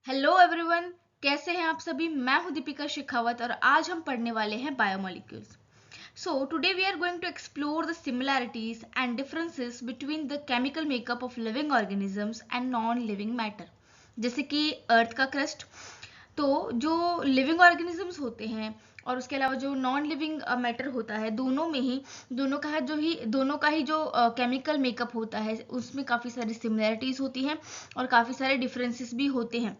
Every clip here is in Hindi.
हेलो एवरीवन, कैसे हैं आप सभी। मैं हूं दीपिका शेखावत और आज हम पढ़ने वाले हैं biomolecules. So today we are going to explore the similarities and differences between the chemical makeup of living organisms and non living matter. जैसे कि अर्थ का क्रस्ट, तो जो लिविंग ऑर्गेनिजम्स होते हैं और उसके अलावा जो नॉन लिविंग मैटर होता है, दोनों का ही जो केमिकल मेकअप होता है उसमें काफ़ी सारी सिमिलैरिटीज़ होती हैं और काफ़ी सारे डिफरेंसेस भी होते हैं।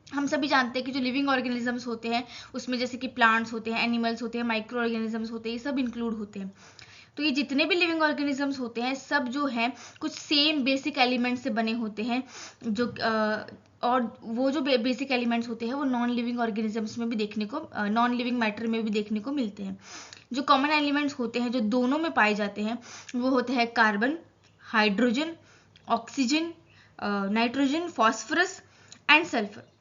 हम सभी जानते हैं कि जो लिविंग ऑर्गेनिजम्स होते हैं उसमें जैसे कि प्लांट्स होते हैं, एनिमल्स होते हैं, माइक्रो ऑर्गेनिजम्स होते हैं, ये सब इंक्लूड होते हैं। तो ये जितने भी लिविंग ऑर्गेनिजम्स होते हैं सब जो हैं कुछ सेम बेसिक एलिमेंट से बने होते हैं। जो और वो जो बेसिक एलिमेंट्स होते हैं वो नॉन लिविंग ऑर्गेनिजम्स में भी देखने को, नॉन लिविंग मैटर में भी देखने को मिलते हैं। जो कॉमन एलिमेंट्स होते हैं जो दोनों में पाए जाते हैं वो होते हैं carbon, hydrogen, oxygen, nitrogen, phosphorus and sulphur.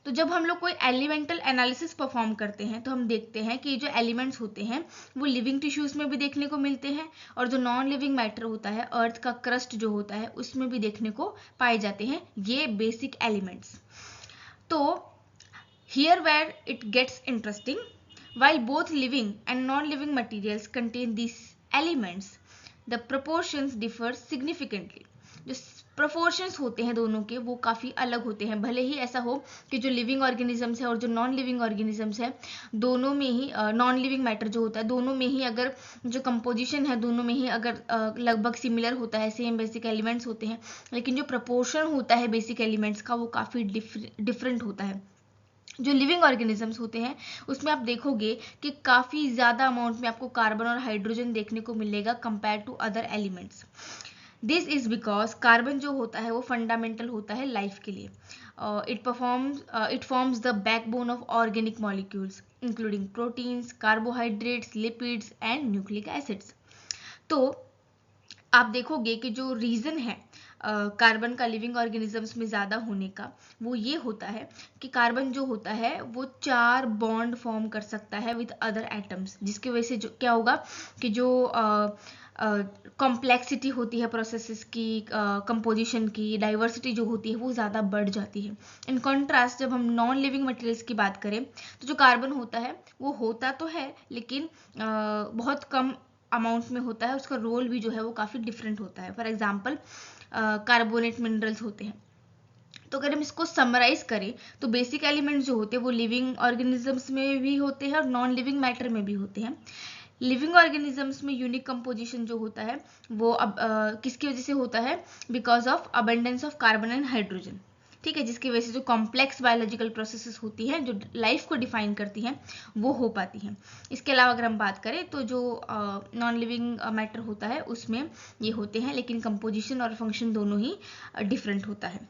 तो जब हम लोग कोई एलिमेंटल एनालिसिस परफॉर्म करते हैं तो हम देखते हैं कि जो एलिमेंट्स होते हैं वो लिविंग टिश्यूज में भी देखने को मिलते हैं और जो नॉन लिविंग मैटर होता है, अर्थ का क्रस्ट जो होता है, उसमें भी देखने को पाए जाते हैं ये बेसिक एलिमेंट्स। तो here where it gets interesting, while both living and non-living materials contain these elements, the proportions differ significantly. जो proportions होते हैं दोनों के वो काफ़ी अलग होते हैं। भले ही ऐसा हो कि जो लिविंग ऑर्गेनिजम्स है और जो नॉन लिविंग ऑर्गेनिजम्स है दोनों में ही, नॉन लिविंग मैटर जो होता है दोनों में ही अगर जो कंपोजिशन है दोनों में ही अगर लगभग सिमिलर होता है, सेम बेसिक एलिमेंट्स होते हैं, लेकिन जो प्रपोर्शन होता है बेसिक एलिमेंट्स का वो काफ़ी डिफरेंट होता है। जो लिविंग ऑर्गेनिजम्स होते हैं उसमें आप देखोगे कि काफ़ी ज़्यादा अमाउंट में आपको कार्बन और हाइड्रोजन देखने को मिलेगा compare to other elements. This is because carbon जो होता है वो फंडामेंटल होता है लाइफ के लिए। It forms the backbone of organic molecules including proteins, carbohydrates, lipids and nucleic acids. तो आप देखोगे कि जो रीज़न है कार्बन का लिविंग ऑर्गेनिजम्स में ज़्यादा होने का वो ये होता है कि कार्बन जो होता है वो 4 बॉन्ड फॉर्म कर सकता है विद अदर एटम्स, जिसकी वजह से जो क्या होगा कि जो कॉम्प्लेक्सिटी होती है प्रोसेसेस की, कंपोजिशन की डाइवर्सिटी जो होती है वो ज़्यादा बढ़ जाती है। इन कॉन्ट्रास्ट जब हम नॉन लिविंग मटेरियल्स की बात करें तो जो कार्बन होता है वो होता तो है लेकिन बहुत कम अमाउंट में होता है, उसका रोल भी जो है वो काफ़ी डिफरेंट होता है। फॉर एग्जाम्पल कार्बोनेट मिनरल्स होते हैं। तो अगर हम इसको समराइज करें तो बेसिक एलिमेंट्स जो होते हैं वो लिविंग ऑर्गेनिजम्स में भी होते हैं और नॉन लिविंग मैटर में भी होते हैं। लिविंग ऑर्गेनिजम्स में यूनिक कंपोजिशन जो होता है वो अब किसकी वजह से होता है, because of abundance of carbon and hydrogen. ठीक है, जिसकी वजह से जो कॉम्प्लेक्स बायोलॉजिकल प्रोसेसेस होती हैं जो लाइफ को डिफाइन करती हैं वो हो पाती हैं। इसके अलावा अगर हम बात करें तो जो नॉन लिविंग मैटर होता है उसमें ये होते हैं लेकिन कंपोजिशन और फंक्शन दोनों ही डिफरेंट होता है।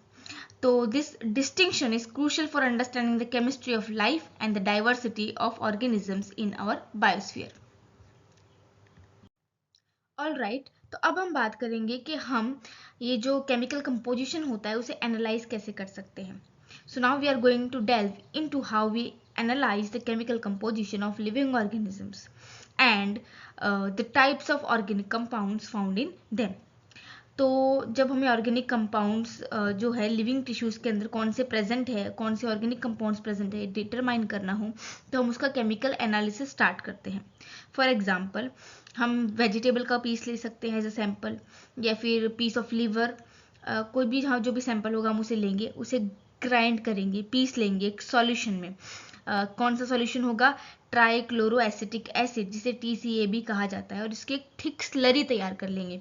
So this distinction is crucial for understanding the chemistry of life and the diversity of organisms in our biosphere. All right, तो अब हम बात करेंगे कि हम ये जो केमिकल कंपोजिशन होता है उसे एनालाइज कैसे कर सकते हैं। So now we are going to delve into how we analyze the chemical composition of living organisms and the types of organic compounds found in them. तो जब हमें ऑर्गेनिक कंपाउंड्स जो है लिविंग टिश्यूज़ के अंदर कौन से प्रेजेंट है, कौन से ऑर्गेनिक कंपाउंड्स प्रेजेंट है डिटरमाइन करना हो तो हम उसका केमिकल एनालिसिस स्टार्ट करते हैं। फॉर एग्जांपल हम वेजिटेबल का पीस ले सकते हैं एज अ सैंपल, या फिर पीस ऑफ लीवर, कोई भी हाँ जो भी सैंपल होगा हम उसे लेंगे, उसे ग्राइंड करेंगे, पीस लेंगे एक सॉल्यूशन में। कौन सा सॉल्यूशन होगा, ट्राइक्लोरो एसिटिक एसिड जिसे TCAB कहा जाता है, और इसकी एक थिक स्लरी तैयार कर लेंगे।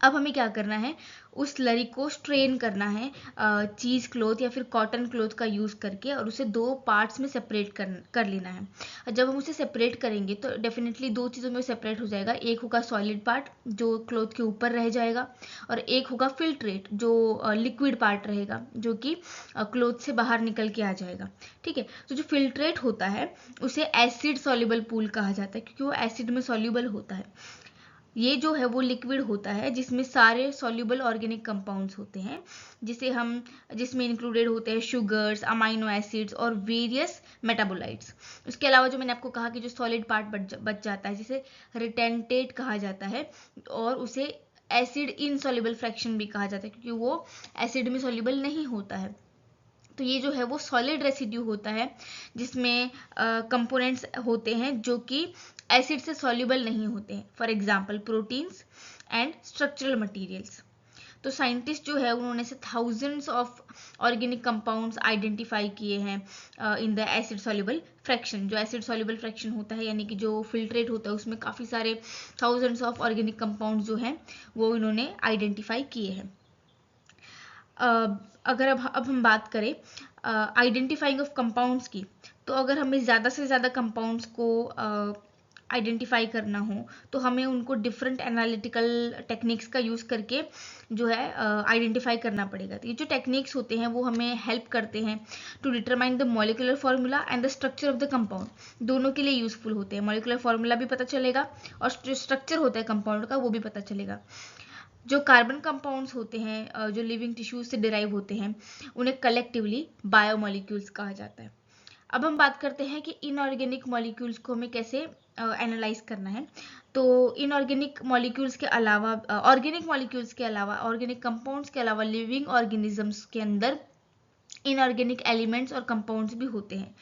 अब हमें क्या करना है, उस स्लरी को स्ट्रेन करना है चीज़ क्लोथ या फिर कॉटन क्लोथ का यूज़ करके, और उसे 2 पार्ट्स में सेपरेट कर लेना है। जब हम उसे सेपरेट करेंगे तो डेफिनेटली 2 चीज़ों में सेपरेट हो जाएगा। एक होगा सॉलिड पार्ट जो क्लोथ के ऊपर रह जाएगा, और एक होगा फिल्ट्रेट जो लिक्विड पार्ट रहेगा जो कि क्लोथ से बाहर निकल के आ जाएगा। ठीक है, तो जो फिल्ट्रेट होता है उसे एसिड सॉल्युबल पूल कहा जाता है क्योंकि वो एसिड में सॉल्युबल होता है। ये जो है वो लिक्विड होता है जिसमें सारे सॉल्युबल ऑर्गेनिक कंपाउंड्स होते हैं जिसमें इंक्लूडेड होते हैं शुगर्स, अमाइनो एसिड्स और वेरियस मेटाबोलाइट्स। उसके अलावा जो मैंने आपको कहा कि जो सॉलिड पार्ट बच जाता है जिसे रिटेंटेट कहा जाता है, और उसे एसिड इनसॉल्युबल फ्रैक्शन भी कहा जाता है क्योंकि वो एसिड में सॉल्युबल नहीं होता है। तो ये जो है वो सॉलिड रेसिड्यू होता है जिसमें कंपोनेंट्स होते हैं जो कि एसिड से सॉल्युबल नहीं होते हैं, for example proteins and structural materials. तो साइंटिस्ट जो है उन्होंने से thousands of organic compounds identify किए हैं in the acid soluble fraction. जो एसिड सॉल्युबल फ्रैक्शन होता है यानी कि जो फिल्ट्रेट होता है उसमें काफ़ी सारे थाउजेंड्स ऑफ ऑर्गेनिक कंपाउंड्स जो हैं वो इन्होंने आइडेंटिफाई किए हैं। अगर अब हम बात करें आइडेंटिफाइंग ऑफ कंपाउंड्स की, तो अगर हमें ज़्यादा से ज़्यादा कंपाउंड्स को आइडेंटिफाई करना हो तो हमें उनको डिफरेंट एनालिटिकल टेक्निक्स का यूज़ करके जो है आइडेंटिफाई करना पड़ेगा। तो ये जो टेक्निक्स होते हैं वो हमें हेल्प करते हैं to determine the molecular formula and the structure of the compound, दोनों के लिए यूजफुल होते हैं। मॉलिकुलर फार्मूला भी पता चलेगा और जो स्ट्रक्चर होता है कंपाउंड का वो भी पता चलेगा। जो कार्बन कंपाउंड्स होते हैं जो लिविंग टिश्यूज से डिराइव होते हैं उन्हें कलेक्टिवली बायोमोलिक्यूल्स कहा जाता है। अब हम बात करते हैं कि इनऑर्गेनिक मॉलिक्यूल्स को हमें कैसे एनालाइज करना है। तो इनऑर्गेनिक मॉलिक्यूल्स के अलावा ऑर्गेनिक मॉलिक्यूल्स के अलावा ऑर्गेनिक कंपाउंड्स के अलावा लिविंग ऑर्गेनिजम्स के अंदर इनऑर्गेनिक एलिमेंट्स और कंपाउंड्स भी होते हैं।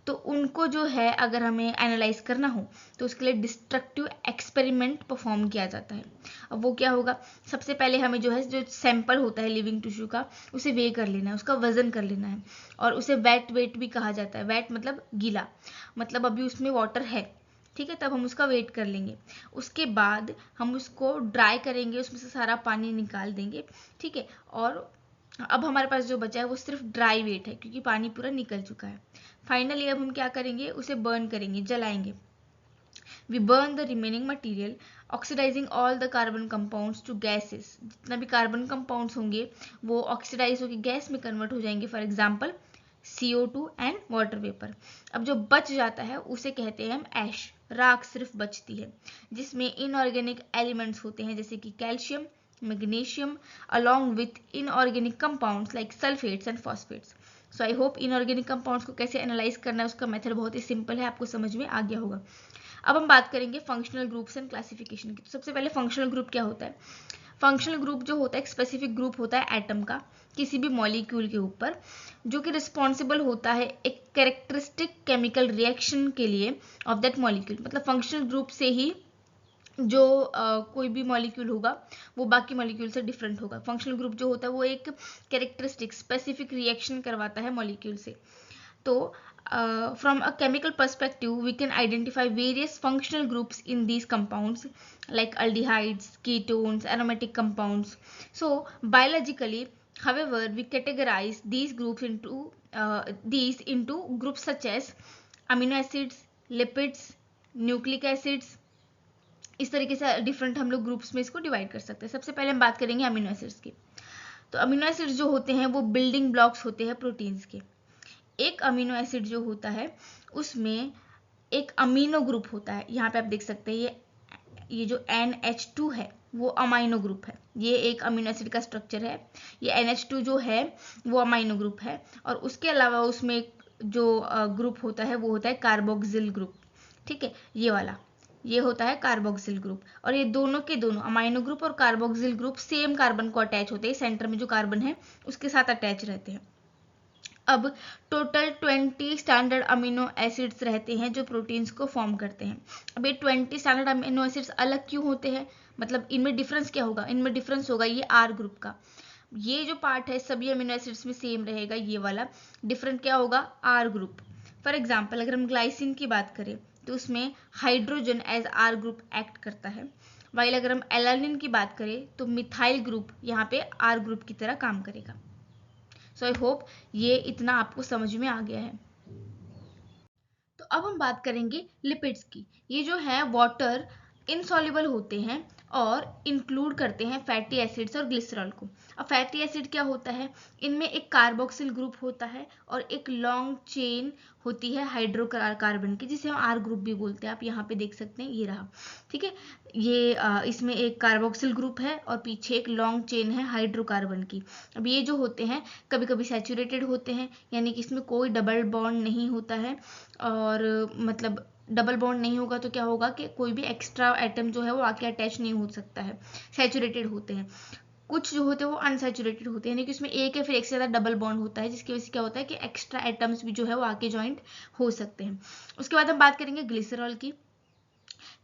तो उनको जो है अगर हमें एनालाइज करना हो तो उसके लिए डिस्ट्रक्टिव एक्सपेरिमेंट परफॉर्म किया जाता है। अब वो क्या होगा, सबसे पहले हमें जो है जो सैंपल होता है लिविंग टिश्यू का उसे वे कर लेना है, उसका वजन कर लेना है और उसे वेट वेट भी कहा जाता है। वेट मतलब गीला, मतलब अभी उसमें वाटर है, ठीक है, तब हम उसका वेट कर लेंगे। उसके बाद हम उसको ड्राई करेंगे, उसमें से सारा पानी निकाल देंगे, ठीक है। और अब हमारे पास जो बचा है वो सिर्फ ड्राई वेट है क्योंकि पानी पूरा निकल चुका है। फाइनली अब हम क्या करेंगे, उसे बर्न करेंगे, जलाएंगे। We burn the remaining material oxidising all the carbon compounds to gases. जितना भी कार्बन कंपाउंड्स होंगे वो ऑक्सीडाइज होकर गैस में कन्वर्ट हो जाएंगे, for example CO2 and water vapour. अब जो बच जाता है उसे कहते हैं हम ऐश, राख सिर्फ बचती है जिसमें इनऑर्गेनिक एलिमेंट्स होते हैं जैसे कि calcium, magnesium along with inorganic compounds like sulfates and phosphates. So I hope inorganic compounds को कैसे एनालाइज करना है उसका मेथड बहुत ही सिंपल है, आपको समझ में आ गया होगा। अब हम बात करेंगे फंक्शनल ग्रुप्स एंड क्लासिफिकेशन की। तो सबसे पहले फंक्शनल ग्रुप क्या होता है। फंक्शनल ग्रुप जो होता है एक स्पेसिफिक ग्रुप होता है एटम का किसी भी मॉलिक्यूल के ऊपर जो कि रिस्पॉन्सिबल होता है एक कैरेक्टरिस्टिक केमिकल रिएक्शन के लिए ऑफ दैट मॉलिक्यूल। मतलब फंक्शनल ग्रुप से ही जो कोई भी मॉलिक्यूल होगा वो बाकी मॉलिक्यूल से डिफरेंट होगा। फंक्शनल ग्रुप जो होता है वो एक कैरेक्टरिस्टिक स्पेसिफिक रिएक्शन करवाता है मॉलिक्यूल से। तो from a chemical perspective we can identify various functional groups in these compounds like aldehydes, ketones, aromatic compounds. So biologically however we categorize these into groups such as amino acids, lipids, nucleic acids। इस तरीके से डिफरेंट हम लोग ग्रुप्स में इसको डिवाइड कर सकते हैं। सबसे पहले हम बात करेंगे अमीनो एसिड्स की। तो अमीनो एसिड्स जो होते हैं वो बिल्डिंग ब्लॉक्स होते हैं प्रोटीन्स के। एक अमीनो एसिड जो होता है उसमें एक अमीनो ग्रुप होता है, यहाँ पे आप देख सकते हैं ये जो NH2 है वो अमाइनो ग्रुप है। ये एक अमीनो एसिड का स्ट्रक्चर है। ये NH2 जो है वो अमाइनो ग्रुप है और उसके अलावा उसमें जो ग्रुप होता है वो होता है कार्बोक्सिल ग्रुप, ठीक है, ये वाला ये होता है कार्बोक्सिल ग्रुप। और ये दोनों के दोनों अमाइनो ग्रुप और कार्बोक्सिल ग्रुप सेम कार्बन को अटैच होते हैं, सेंटर में जो कार्बन है उसके साथ अटैच रहते हैं। अब टोटल 20 स्टैंडर्ड अमीनो एसिड्स रहते हैं जो प्रोटीन्स को फॉर्म करते हैं। अब ये 20 स्टैंडर्ड अमीनो एसिड्स अलग क्यों होते हैं, मतलब इनमें डिफरेंस क्या होगा, इनमें डिफरेंस होगा ये R ग्रुप का। ये जो पार्ट है सभी अमीनो एसिड्स में सेम रहेगा, ये वाला डिफरेंट क्या होगा R ग्रुप। फॉर एग्जाम्पल अगर हम ग्लाइसिन की बात करें तो उसमें hydrogen as R group act करता है, वाइल अगर हम एलानिन की बात करें तो मिथाइल ग्रुप यहाँ पे R ग्रुप की तरह काम करेगा। सो आई होप ये इतना आपको समझ में आ गया है। तो अब हम बात करेंगे लिपिड्स की। ये जो है वाटर इनसॉल्युबल होते हैं और इंक्लूड करते हैं फैटी एसिड्स और ग्लिसरॉल को। अब फैटी एसिड क्या होता है, इनमें एक कार्बोक्सिल ग्रुप होता है और एक लॉन्ग चेन होती है हाइड्रोकार्बन की जिसे हम R ग्रुप भी बोलते हैं। आप यहाँ पे देख सकते हैं ये रहा, ठीक है। ये इसमें एक कार्बोक्सिल ग्रुप है और पीछे एक लॉन्ग चेन है हाइड्रोकार्बन की। अब ये जो होते हैं कभी कभी सैचुरेटेड होते हैं यानी कि इसमें कोई डबल बॉन्ड नहीं होता है, और मतलब डबल बॉन्ड नहीं होगा तो क्या होगा कि कोई भी एक्स्ट्रा एटम जो है वो आके अटैच नहीं हो सकता है, सैचुरेटेड होते हैं। कुछ जो होते हैं वो अनसैचुरेटेड होते हैं, यानी कि उसमें एक या फिर एक से ज़्यादा डबल बॉन्ड होता है, जिसकी वजह से क्या होता है कि एक्स्ट्रा एटम्स भी जो है वो आके ज्वाइंट हो सकते हैं। उसके बाद हम बात करेंगे ग्लिसरॉल की।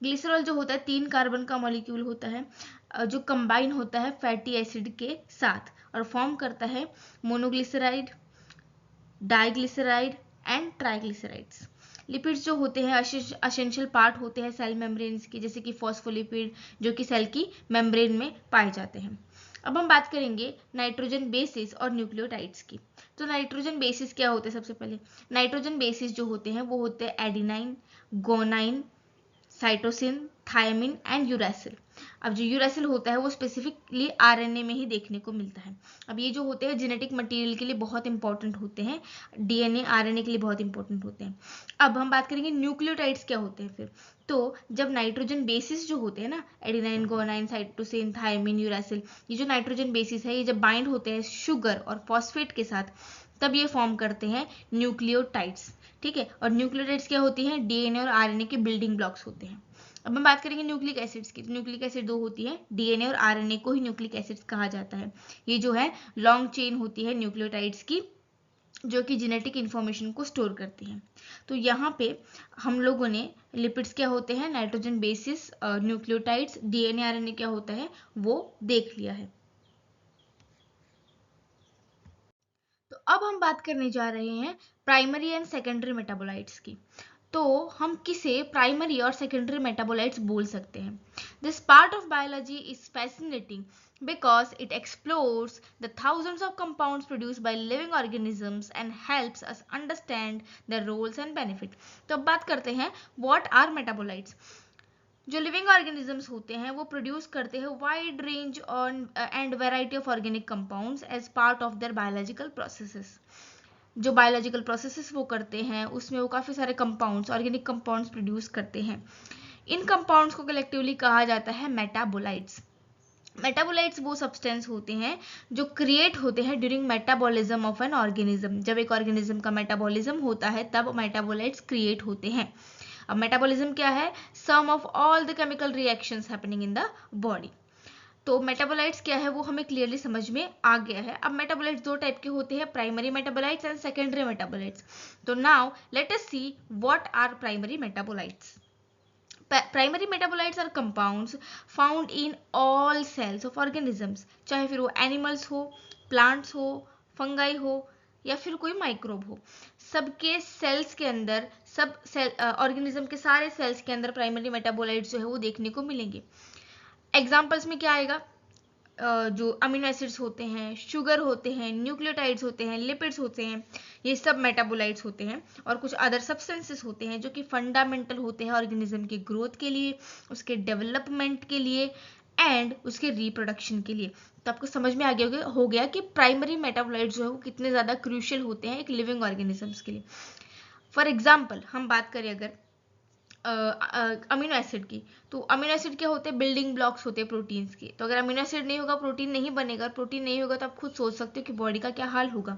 ग्लिसरॉल जो होता है 3 कार्बन का मॉलिक्यूल होता है, जो कंबाइन होता है फैटी एसिड के साथ और फॉर्म करता है monoglyceride, diglyceride and triglycerides. Lipids जो होते हैं असेंशियल पार्ट होते हैं सेल मेम्ब्रेन्स के, जैसे कि फॉस्फोलिपिड जो कि सेल की मेम्ब्रेन में पाए जाते हैं। अब हम बात करेंगे नाइट्रोजन बेसिस और न्यूक्लियोटाइड्स की। तो नाइट्रोजन बेसिस क्या होते हैं? सबसे पहले नाइट्रोजन बेसिस जो होते हैं वो होते हैं adenine, guanine, cytosine, thymine and uracil. अब जो यूरासिल होता है वो स्पेसिफिकली आरएनए में ही देखने को मिलता है। अब ये जो होते हैं जेनेटिक मटेरियल के लिए बहुत इंपॉर्टेंट होते हैं, डीएनए आरएनए के लिए बहुत इंपॉर्टेंट होते हैं। अब हम बात करेंगे न्यूक्लियोटाइड्स क्या होते हैं फिर। तो जब नाइट्रोजन बेसिस जो होते हैं ना, adenine, guanine, cytosine, thymine, uracil, ये जो नाइट्रोजन बेसिस है ये जब बाइंड होते हैं शुगर और फॉस्फेट के साथ, तब ये फॉर्म करते हैं न्यूक्लियोटाइड्स। ठीक है, और न्यूक्लियोटाइड्स क्या होती हैं? डीएनए और आरएनए के बिल्डिंग ब्लॉक्स होते हैं। अब हम बात करेंगे न्यूक्लिक एसिड्स की। तो न्यूक्लिक एसिड दो होती है, डीएनए और आरएनए को ही न्यूक्लिक एसिड्स कहा जाता है। ये जो है लॉन्ग चेन होती है न्यूक्लियोटाइड्स की, जो कि जेनेटिक इंफॉर्मेशन को स्टोर करती हैं। तो यहाँ पे हम लोगों ने लिपिड्स क्या होते हैं, nitrogen bases, nucleotides, DNA RNA क्या होता है वो देख लिया है। तो अब हम बात करने जा रहे हैं प्राइमरी एंड सेकेंडरी मेटाबोलाइट्स की। तो हम किसे प्राइमरी और सेकेंडरी मेटाबोलाइट्स बोल सकते हैं? This part of biology is fascinating because it explores the thousands of compounds produced by living organisms and helps us understand their roles and benefit. तो अब बात करते हैं what are metabolites. जो लिविंग ऑर्गेनिजम्स होते हैं वो प्रोड्यूस करते हैं wide range on and variety of organic compounds as part of their biological processes. जो बायोलॉजिकल प्रोसेसेस वो करते हैं उसमें वो काफ़ी सारे कंपाउंड्स, ऑर्गेनिक कंपाउंड्स प्रोड्यूस करते हैं। इन कंपाउंड्स को कलेक्टिवली कहा जाता है मेटाबोलाइट्स। मेटाबोलाइट्स वो सब्सटेंस होते हैं जो क्रिएट होते हैं during metabolism of an organism. जब एक ऑर्गेनिज्म का मेटाबॉलिज्म होता है तब मेटाबोलाइट्स क्रिएट होते हैं। अब मेटाबॉलिज्म क्या है? Sum of all the chemical reactions happening in the body. तो मेटाबोलाइट्स क्या है वो हमें क्लियरली समझ में आ गया है। अब मेटाबोलाइट्स दो टाइप के होते हैं, primary metabolites and secondary metabolites. तो now let us see what are primary metabolites. Primary metabolites are compounds found in all cells of organisms, चाहे फिर वो एनिमल्स हो, प्लांट्स हो, फंगाई हो या फिर कोई माइक्रोब हो। सबके सेल्स के अंदर, सब सेल ऑर्गेनिज्म के सारे सेल्स के अंदर प्राइमरी मेटाबोलाइट्स जो है वो देखने को मिलेंगे। एग्जाम्पल्स में क्या आएगा? जो अमीनो एसिड्स होते हैं, शुगर होते हैं, न्यूक्लियोटाइड्स होते हैं, लिपिड्स होते हैं, ये सब मेटाबोलाइट्स होते हैं। और कुछ अदर सब्सटेंसेस होते हैं जो कि फंडामेंटल होते हैं ऑर्गेनिज्म के ग्रोथ के लिए, उसके डेवलपमेंट के लिए एंड उसके रिप्रोडक्शन के लिए। तो आपको समझ में आ गया हो गया कि प्राइमरी मेटाबोलाइट्स जो है वो कितने ज़्यादा क्रूशियल होते हैं एक लिविंग ऑर्गेनिजम्स के लिए। फॉर एग्जाम्पल हम बात करें अगर अमीनो एसिड की, तो अमीनो एसिड क्या होते हैं? बिल्डिंग ब्लॉक्स होते हैं प्रोटीन्स के। तो अगर अमीनो एसिड नहीं होगा प्रोटीन नहीं बनेगा, प्रोटीन नहीं होगा तो आप खुद सोच सकते हो कि बॉडी का क्या हाल होगा।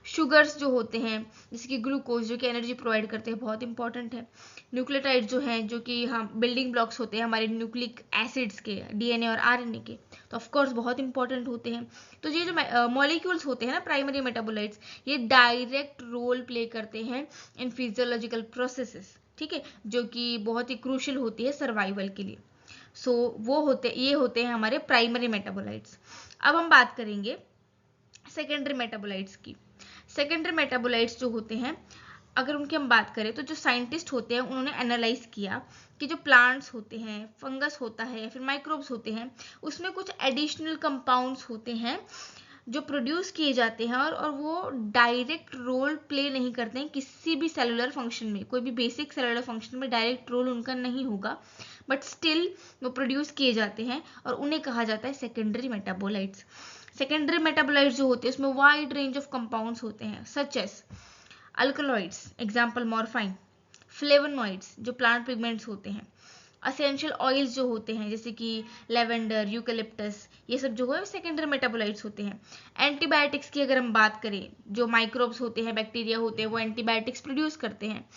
शुगर्स जो होते हैं जैसे कि ग्लूकोज जो कि एनर्जी प्रोवाइड करते हैं, बहुत इंपॉर्टेंट है। न्यूक्लियोटाइड जो हैं जो कि हम बिल्डिंग ब्लॉक्स होते हैं हमारे न्यूक्लिक एसिड्स के, डीएनए और आरएनए के, तो ऑफकोर्स बहुत इंपॉर्टेंट होते हैं। तो ये जो मॉलिक्यूल्स होते हैं ना प्राइमरी मेटाबोलाइट्स, ये डायरेक्ट रोल प्ले करते हैं इन फिजियोलॉजिकल प्रोसेसेस, ठीक है, जो कि बहुत ही क्रूशियल होती है सर्वाइवल के लिए। सो ये होते हैं हमारे प्राइमरी मेटाबोलाइट्स। अब हम बात करेंगे सेकेंडरी मेटाबोलाइट्स की। सेकेंडरी मेटाबोलाइट्स जो होते हैं, अगर उनकी हम बात करें तो जो साइंटिस्ट होते हैं उन्होंने एनालाइज किया कि जो प्लांट्स होते हैं, फंगस होता है या फिर माइक्रोब्स होते हैं, उसमें कुछ एडिशनल कंपाउंड्स होते हैं जो प्रोड्यूस किए जाते हैं और वो डायरेक्ट रोल प्ले नहीं करते हैं किसी भी सेलुलर फंक्शन में। कोई भी बेसिक सेलुलर फंक्शन में डायरेक्ट रोल उनका नहीं होगा, बट स्टिल वो प्रोड्यूस किए जाते हैं और उन्हें कहा जाता है सेकेंडरी मेटाबोलाइट्स। सेकेंडरी मेटाबोलाइट्स जो होते हैं उसमें वाइड रेंज ऑफ कंपाउंड्स होते हैं, such as alkaloids, example morphine, flavonoids जो प्लांट पिगमेंट्स होते हैं, असेंशियल ऑयल्स जो होते हैं जैसे कि लेवेंडर, यूकलिप्टस, ये सब जो है सेकेंडरी मेटाबोलाइट्स होते हैं। एंटीबायोटिक्स की अगर हम बात करें, जो माइक्रोब्स होते हैं, बैक्टीरिया होते हैं, वो एंटीबायोटिक्स प्रोड्यूस करते हैं।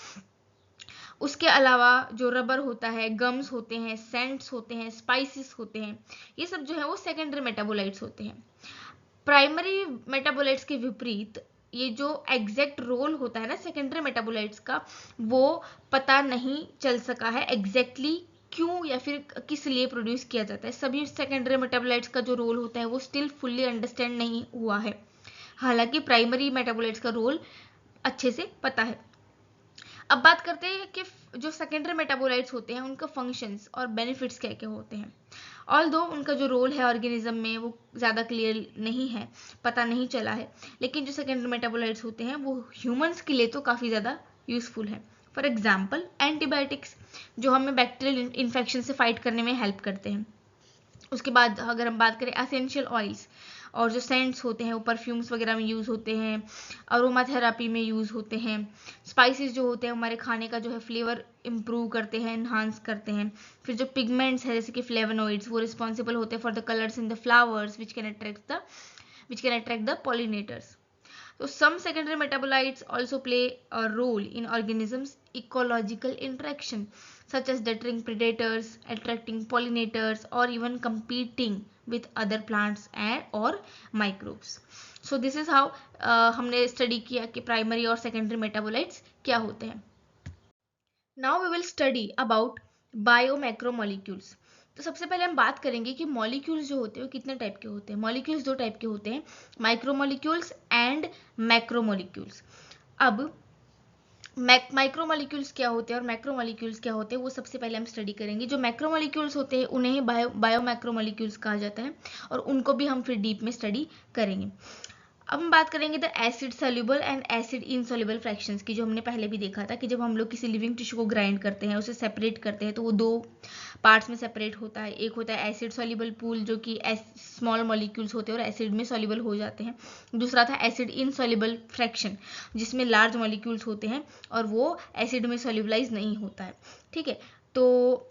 उसके अलावा जो रबर होता है, गम्स होते हैं, सेंट्स होते हैं, स्पाइसेस होते हैं, ये सब जो है वो सेकेंडरी मेटाबोलाइट्स होते हैं। प्राइमरी मेटाबोलाइट्स के विपरीत ये जो एग्जैक्ट रोल होता है ना सेकेंडरी मेटाबोलाइट्स का, वो पता नहीं चल सका है एग्जैक्टली क्यों या फिर किस लिए प्रोड्यूस किया जाता है। सभी सेकेंडरी मेटाबोलाइट्स का जो रोल होता है वो स्टिल फुल्ली अंडरस्टैंड नहीं हुआ है, हालांकि प्राइमरी मेटाबोलाइट्स का रोल अच्छे से पता है। अब बात करते हैं कि जो सेकेंडरी मेटाबोलाइट्स होते हैं उनका फंक्शंस और बेनिफिट्स क्या क्या होते हैं। ऑल्दो उनका जो रोल है ऑर्गेनिज्म में वो ज़्यादा क्लियर नहीं है, पता नहीं चला है, लेकिन जो सेकेंडरी मेटाबोलाइट्स होते हैं वो ह्यूमंस के लिए तो काफ़ी ज़्यादा यूजफुल है। फॉर एग्जाम्पल एंटीबायोटिक्स, जो हमें बैक्टीरियल इन्फेक्शन से फाइट करने में हेल्प करते हैं। उसके बाद अगर हम बात करें एसेंशियल ऑयल्स, और जो सेंट्स होते हैं वो परफ्यूम्स वगैरह में यूज़ होते हैं, अरोमा थेरापी में यूज़ होते हैं। स्पाइसेस जो होते हैं हमारे खाने का जो है फ्लेवर इम्प्रूव करते हैं, इन्हांस करते हैं। फिर जो पिगमेंट्स है जैसे कि फ्लेवोनॉइड्स, वो रिस्पॉन्सिबल होते हैं for the colours in the flowers which can attract the pollinators. So some secondary metabolites also play a role in organisms' ecological interaction, such as deterring predators, attracting pollinators, or even competing with other plants and or microbes. So this is how हमने स्टडी किया कि प्राइमरी और सेकेंडरी मेटाबोलाइट्स क्या होते हैं. Now we will study about बायोमैक्रोमोलिक्यूल्स. तो सबसे पहले हम बात करेंगे कि मॉलिक्यूल्स जो होते हैं वो कितने टाइप के होते हैं. मॉलिक्यूल्स दो टाइप के होते हैं, माइक्रोमोलिक्यूल्स एंड मैक्रोमोलिक्यूल्स. अब माइक्रोमोलिक्यूल्स क्या होते हैं और मैक्रोमोलिक्यूल्स क्या होते हैं वो सबसे पहले हम स्टडी करेंगे. जो मैक्रोमोलिक्यूल्स होते हैं उन्हें ही बायोमैक्रोमोलिक्यूल्स कहा जाता है और उनको भी हम फिर डीप में स्टडी करेंगे. अब हम बात करेंगे the acid soluble and acid insoluble fractions की, जो हमने पहले भी देखा था कि जब हम लोग किसी लिविंग टिश्यू को ग्राइंड करते हैं, उसे सेपरेट करते हैं, तो वो दो पार्ट्स में सेपरेट होता है. एक होता है एसिड सोल्यूबल पूल जो कि स्मॉल मॉलिक्यूल्स होते हैं और एसिड में सोल्यूबल हो जाते हैं. दूसरा था एसिड इनसोल्यूबल फ्रैक्शन जिसमें लार्ज मॉलिक्यूल्स होते हैं और वो एसिड में सोल्यूबलाइज नहीं होता है. ठीक है, तो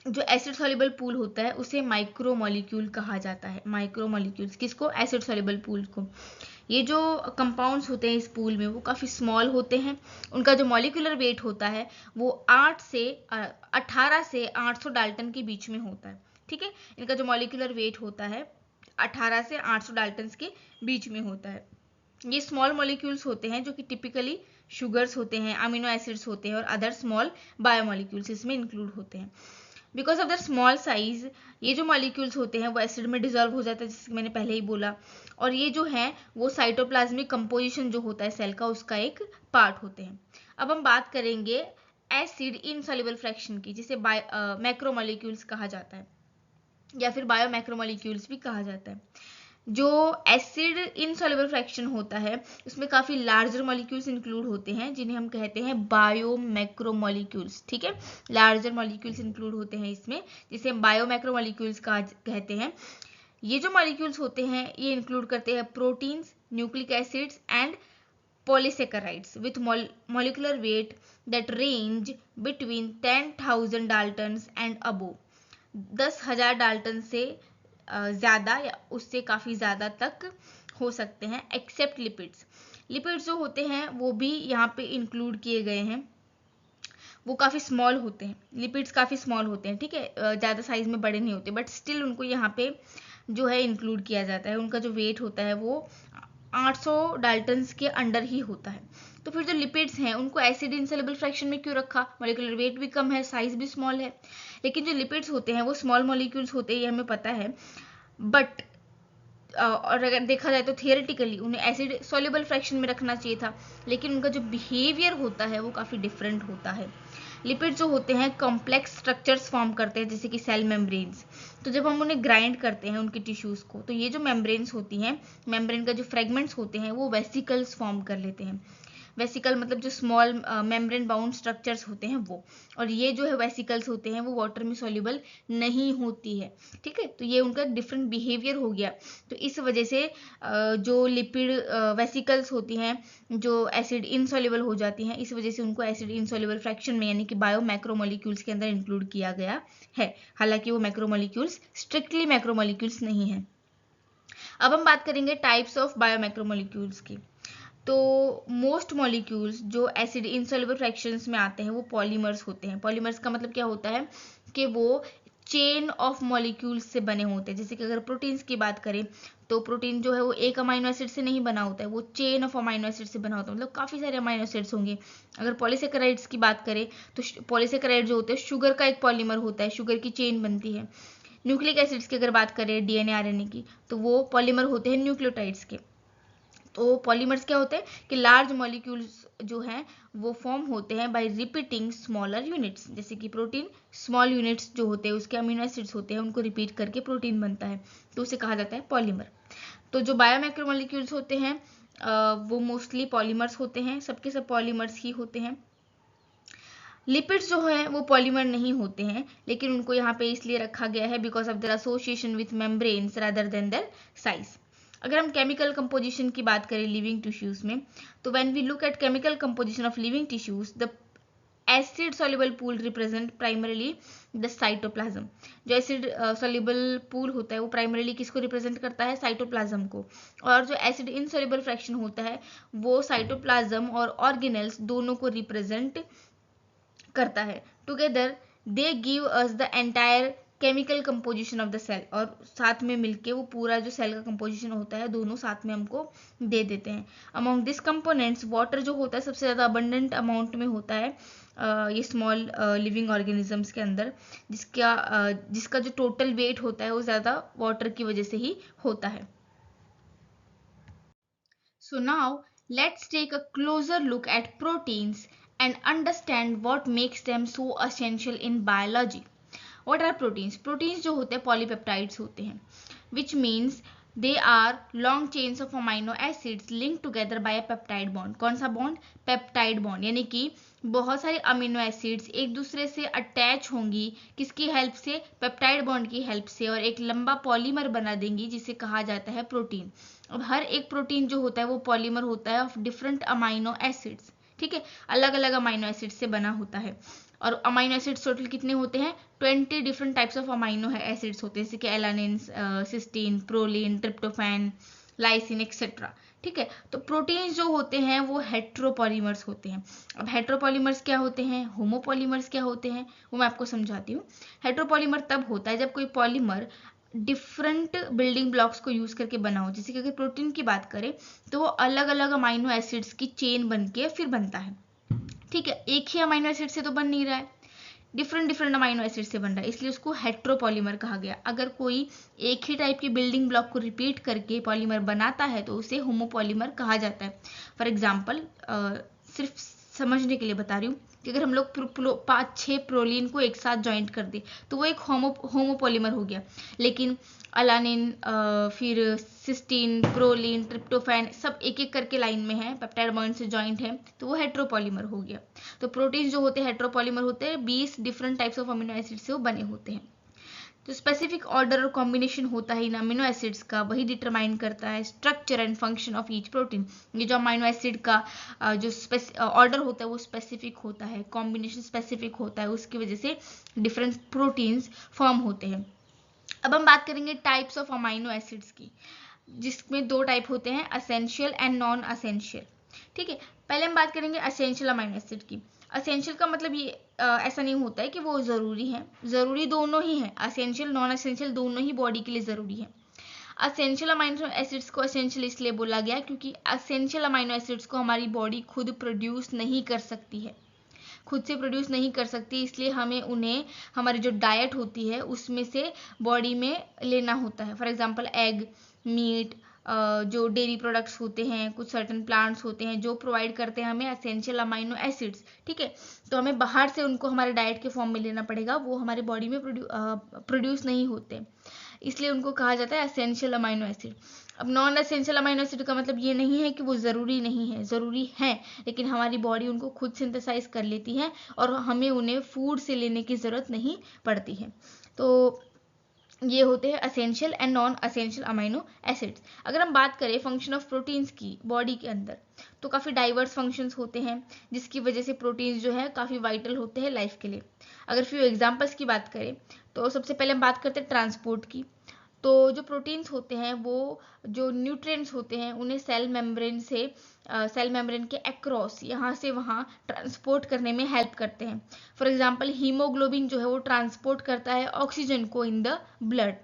जो एसिड सॉल्युबल पूल होता है उसे माइक्रोमोलिक्यूल कहा जाता है. माइक्रोमोलिक्यूल्स किसको? एसिड सॉल्युबल पूल को. ये जो कंपाउंड्स होते हैं इस पूल में वो काफ़ी स्मॉल होते हैं. उनका जो मॉलिक्यूलर वेट होता है वो 18 से 800 डाल्टन के बीच में होता है. ठीक है, इनका जो मॉलिक्यूलर वेट होता है 18 से 800 डाल्टन के बीच में होता है. ये स्मॉल मॉलिक्यूल्स होते हैं जो कि टिपिकली शुगर्स होते हैं, अमीनो एसिड्स होते हैं और अदर स्मॉल बायोमोलिक्यूल्स इसमें इंक्लूड होते हैं. Because of the small size ये जो मॉलिक्यूल्स होते हैं वो एसिड में डिजोल्व हो जाता है, जैसे मैंने पहले ही बोला. और ये जो है वो साइटोप्लाज्मिक कंपोजिशन जो होता है सेल का उसका एक पार्ट होते हैं. अब हम बात करेंगे एसिड इनसोल्यूबल फ्रैक्शन की, जिसे मैक्रोमोलिक्यूल्स कहा जाता है या फिर बायोमैक्रोमोलिक्यूल्स भी कहा जाता है. जो एसिड इनसोल्यूबल फ्रैक्शन होता है उसमें काफ़ी लार्जर मॉलिक्यूल्स इंक्लूड होते हैं जिन्हें हम कहते हैं बायोमैक्रोमोलिक्यूल्स. ठीक है, लार्जर मॉलिक्यूल्स इंक्लूड होते हैं इसमें, जिसे हम बायोमैक्रोमोलिक्यूल्स कहते हैं. ये जो मॉलिक्यूल्स होते हैं ये इंक्लूड करते हैं proteins, nucleic acids and polysaccharides with molecular weight that range between 10,000 daltons and above. 10,000 Dalton से ज़्यादा या उससे काफ़ी ज़्यादा तक हो सकते हैं, एक्सेप्ट लिपिड्स. लिपिड्स जो होते हैं वो भी यहाँ पे इंक्लूड किए गए हैं. वो काफ़ी स्मॉल होते हैं, लिपिड्स काफ़ी स्मॉल होते हैं. ठीक है, ज़्यादा साइज में बड़े नहीं होते, बट स्टिल उनको यहाँ पे जो है इंक्लूड किया जाता है. उनका जो वेट होता है वो 800 डाल्टन्स के अंडर ही होता है. तो फिर जो लिपिड्स हैं उनको एसिड इनसोल्यूबल फ्रैक्शन में क्यों रखा? मॉलिक्यूलर वेट भी कम है, साइज भी स्मॉल है. लेकिन जो लिपिड्स होते हैं वो स्मॉल मॉलिक्यूल्स होते हैं, ये हमें पता है. बट और अगर देखा जाए तो थियोरेटिकली उन्हें एसिड सोल्यूबल फ्रैक्शन में रखना चाहिए था, लेकिन उनका जो बिहेवियर होता है वो काफ़ी डिफरेंट होता है. लिपिड जो होते हैं कॉम्प्लेक्स स्ट्रक्चर्स फॉर्म करते हैं जैसे कि सेल मेम्ब्रेन्स. तो जब हम उन्हें ग्राइंड करते हैं उनकी टिश्यूज़ को, तो ये जो मेम्ब्रेन्स होती हैं, मेम्ब्रेन का जो फ्रेगमेंट्स होते हैं वो वेसिकल्स फॉर्म कर लेते हैं. वेसिकल मतलब जो स्मॉल मेम्ब्रेन बाउंड स्ट्रक्चर्स होते हैं वो, और ये जो है वेसिकल्स होते हैं वो वाटर में सॉल्युबल नहीं होती है. ठीक है, तो ये उनका डिफरेंट बिहेवियर हो गया. तो इस वजह से जो लिपिड वेसिकल्स होती हैं जो एसिड इनसॉल्युबल हो जाती हैं, इस वजह से उनको एसिड इनसॉल्युबल फ्रैक्शन में यानी कि बायोमैक्रोमोलिक्यूल्स के अंदर इंक्लूड किया गया है. हालांकि वो मैक्रोमोलिक्यूल्स स्ट्रिक्टली मैक्रोमोलिक्यूल्स नहीं है. अब हम बात करेंगे टाइप्स ऑफ बायोमैक्रोमोलिक्यूल्स की. तो मोस्ट मॉलिक्यूल्स जो एसिड इनसॉल्युबल फ्रैक्शंस में आते हैं वो पॉलीमर्स होते हैं। पॉलीमर्स का मतलब क्या होता है कि वो चेन ऑफ मॉलिक्यूल्स से बने होते हैं। जैसे कि अगर प्रोटीन्स की बात करें तो प्रोटीन जो है वो एक अमाइनो एसिड से नहीं बना होता है, वो चेन ऑफ अमाइनो एसिड से बना होता है, मतलब काफ़ी सारे अमाइनो एसिड्स होंगे। अगर पॉलीसेकेराइड्स की बात करें तो पॉलीसेकेराइड जो होते हैं शुगर का एक पॉलीमर होता है, शुगर की चेन बनती है। न्यूक्लिक एसिड्स की अगर बात करें डीएनए आरएनए की, तो वो पॉलीमर होते हैं न्यूक्लियोटाइड्स के। तो पॉलीमर्स क्या होते हैं कि लार्ज मॉलिक्यूल्स जो हैं वो फॉर्म होते हैं बाय रिपीटिंग स्मॉलर यूनिट्स। जैसे कि प्रोटीन स्मॉल यूनिट्स जो होते हैं उसके अमीनो एसिड्स होते हैं, उनको रिपीट करके प्रोटीन बनता है, तो उसे कहा जाता है पॉलीमर। तो जो बायोमैक्रोमोलिक्यूल्स होते हैं वो मोस्टली पॉलीमर्स होते हैं, सबके सब पॉलीमर्स ही होते हैं। लिपिड्स जो है वो पॉलीमर नहीं होते हैं, लेकिन उनको यहाँ पे इसलिए रखा गया है because of their association with membranes rather than their size. अगर हम केमिकल कंपोजिशन की बात करें लिविंग टिश्यूज में, तो when we look at chemical composition of living tissues, the acid soluble pool represent primarily the cytoplasm. जो एसिड सॉल्युबल पूल होता है वो प्राइमरीली किसको रिप्रेजेंट करता है, साइटोप्लाज्म को। और जो एसिड इनसॉल्युबल फ्रैक्शन होता है वो साइटोप्लाज्म और ऑर्गेनेल्स दोनों को रिप्रेजेंट करता है। Together they give us the entire chemical composition of the cell, और साथ में मिलके वो पूरा जो सेल का कंपोजिशन होता है दोनों साथ में हमको दे देते हैं। अमॉन्ग दिस कंपोनेंट्स वाटर जो होता है सबसे ज़्यादा अबंडेंट अमाउंट में होता है ये स्मॉल लिविंग ऑर्गेनिजम्स के अंदर, जिसका जो टोटल वेट होता है वो ज़्यादा वाटर की वजह से ही होता है। So now let's take a closer look at proteins and understand what makes them so essential in biology. What are proteins? Proteins जो होते हैं polypeptides होते हैं, which means they are long chains of amino acids linked together by a peptide bond. कौन सा बॉन्ड? पेप्टाइड बॉन्ड, यानी कि बहुत सारे अमीनो एसिड्स एक दूसरे से अटैच होंगी, किसकी हेल्प से? पेप्टाइड बॉन्ड की हेल्प से, और एक लंबा पॉलीमर बना देंगी जिसे कहा जाता है प्रोटीन। अब हर एक प्रोटीन जो होता है वो पॉलीमर होता है ऑफ डिफरेंट अमाइनो एसिड्स, ठीक है, अलग अलग अमाइनो एसिड से बना होता है। और अमाइनो एसिड्स टोटल कितने होते हैं? 20 different types of amino acids होते हैं, जैसे कि alanine, cysteine, proline, tryptophan, lysine etcetera, ठीक है। तो प्रोटीन्स जो होते हैं वो हेट्रोपॉलीमर्स होते हैं। अब हेट्रोपॉलीमर्स क्या होते हैं, होमोपॉलीमर्स क्या होते हैं, वो मैं आपको समझाती हूँ। हेट्रोपॉलीमर तब होता है जब कोई पॉलीमर डिफरेंट बिल्डिंग ब्लॉक्स को यूज करके बना हो। जैसे कि अगर प्रोटीन की बात करें तो वो अलग अलग अमाइनो एसिड्स की चेन बन के फिर बनता है, ठीक है। एक ही अमाइनो एसिड से तो बन नहीं रहा है, डिफरेंट डिफरेंट अमाइनो एसिड से बन रहा है, इसलिए उसको हेट्रोपॉलीमर कहा गया। अगर कोई एक ही टाइप की बिल्डिंग ब्लॉक को रिपीट करके पॉलीमर बनाता है तो उसे होमोपॉलीमर कहा जाता है। फॉर एग्जाम्पल सिर्फ समझने के लिए बता रही हूँ कि अगर हम लोग 5-6 प्रोलीन को एक साथ ज्वाइंट कर दे तो वो एक होमोपॉलीमर हो गया। लेकिन अलानिन, फिर सिस्टीन, प्रोलीन, ट्रिप्टोफैन सब एक एक करके लाइन में है, पेप्टाइड बॉन्ड से ज्वाइंट है, तो वो हेट्रोपॉलीमर हो गया। तो प्रोटीन जो होते हैं हेट्रोपॉलीमर होते हैं, 20 different types of amino acid से वो बने होते हैं। तो स्पेसिफिक ऑर्डर और कॉम्बिनेशन होता है इन अमीनो एसिड्स का, वही डिटरमाइन करता है structure and function of each protein. ये जो अमीनो एसिड का जो ऑर्डर होता है वो स्पेसिफिक होता है, कॉम्बिनेशन स्पेसिफिक होता है, उसकी वजह से डिफरेंट प्रोटीन्स फॉर्म होते हैं। अब हम बात करेंगे टाइप्स ऑफ अमाइनो एसिड्स की, जिसमें 2 टाइप होते हैं, असेंशियल एंड नॉन असेंशियल, ठीक है। पहले हम बात करेंगे असेंशियल अमाइनो एसिड की। असेंशियल का मतलब ये ऐसा नहीं होता है कि वो जरूरी है, जरूरी दोनों ही है, असेंशियल नॉन असेंशियल दोनों ही बॉडी के लिए जरूरी है। असेंशियल अमाइनो एसिड्स को असेंशियल इसलिए बोला गया क्योंकि असेंशियल अमाइनो एसिड्स को हमारी बॉडी खुद प्रोड्यूस नहीं कर सकती है, खुद से प्रोड्यूस नहीं कर सकती, इसलिए हमें उन्हें हमारी जो डाइट होती है उसमें से बॉडी में लेना होता है। फॉर एग्जांपल एग, मीट, जो डेयरी प्रोडक्ट्स होते हैं, कुछ सर्टन प्लांट्स होते हैं जो प्रोवाइड करते हैं हमें असेंशियल अमाइनो एसिड्स, ठीक है। तो हमें बाहर से उनको हमारे डाइट के फॉर्म में लेना पड़ेगा, वो हमारे बॉडी में प्रोड्यूस नहीं होते, इसलिए उनको कहा जाता है असेंशियल अमाइनो एसिड। अब नॉन एसेंशियल अमाइनो एसिड का मतलब ये नहीं है कि वो ज़रूरी नहीं है, ज़रूरी है, लेकिन हमारी बॉडी उनको खुद सिंथेसाइज कर लेती है और हमें उन्हें फूड से लेने की ज़रूरत नहीं पड़ती है। तो ये होते हैं essential and non essential amino acids. अगर हम बात करें फंक्शन ऑफ प्रोटीन्स की बॉडी के अंदर, तो काफ़ी डाइवर्स फंक्शंस होते हैं जिसकी वजह से प्रोटीन्स जो है काफ़ी वाइटल होते हैं लाइफ के लिए। अगर फ्यू एग्जांपल्स की बात करें तो सबसे पहले हम बात करते हैं ट्रांसपोर्ट की। तो जो प्रोटीन्स होते हैं वो जो न्यूट्रिएंट्स होते हैं उन्हें सेल मेम्ब्रेन से सेल मेम्ब्रेन के अक्रॉस यहाँ से वहाँ ट्रांसपोर्ट करने में हेल्प करते हैं। फॉर एग्जांपल हीमोग्लोबिन जो है वो ट्रांसपोर्ट करता है ऑक्सीजन को इन द ब्लड।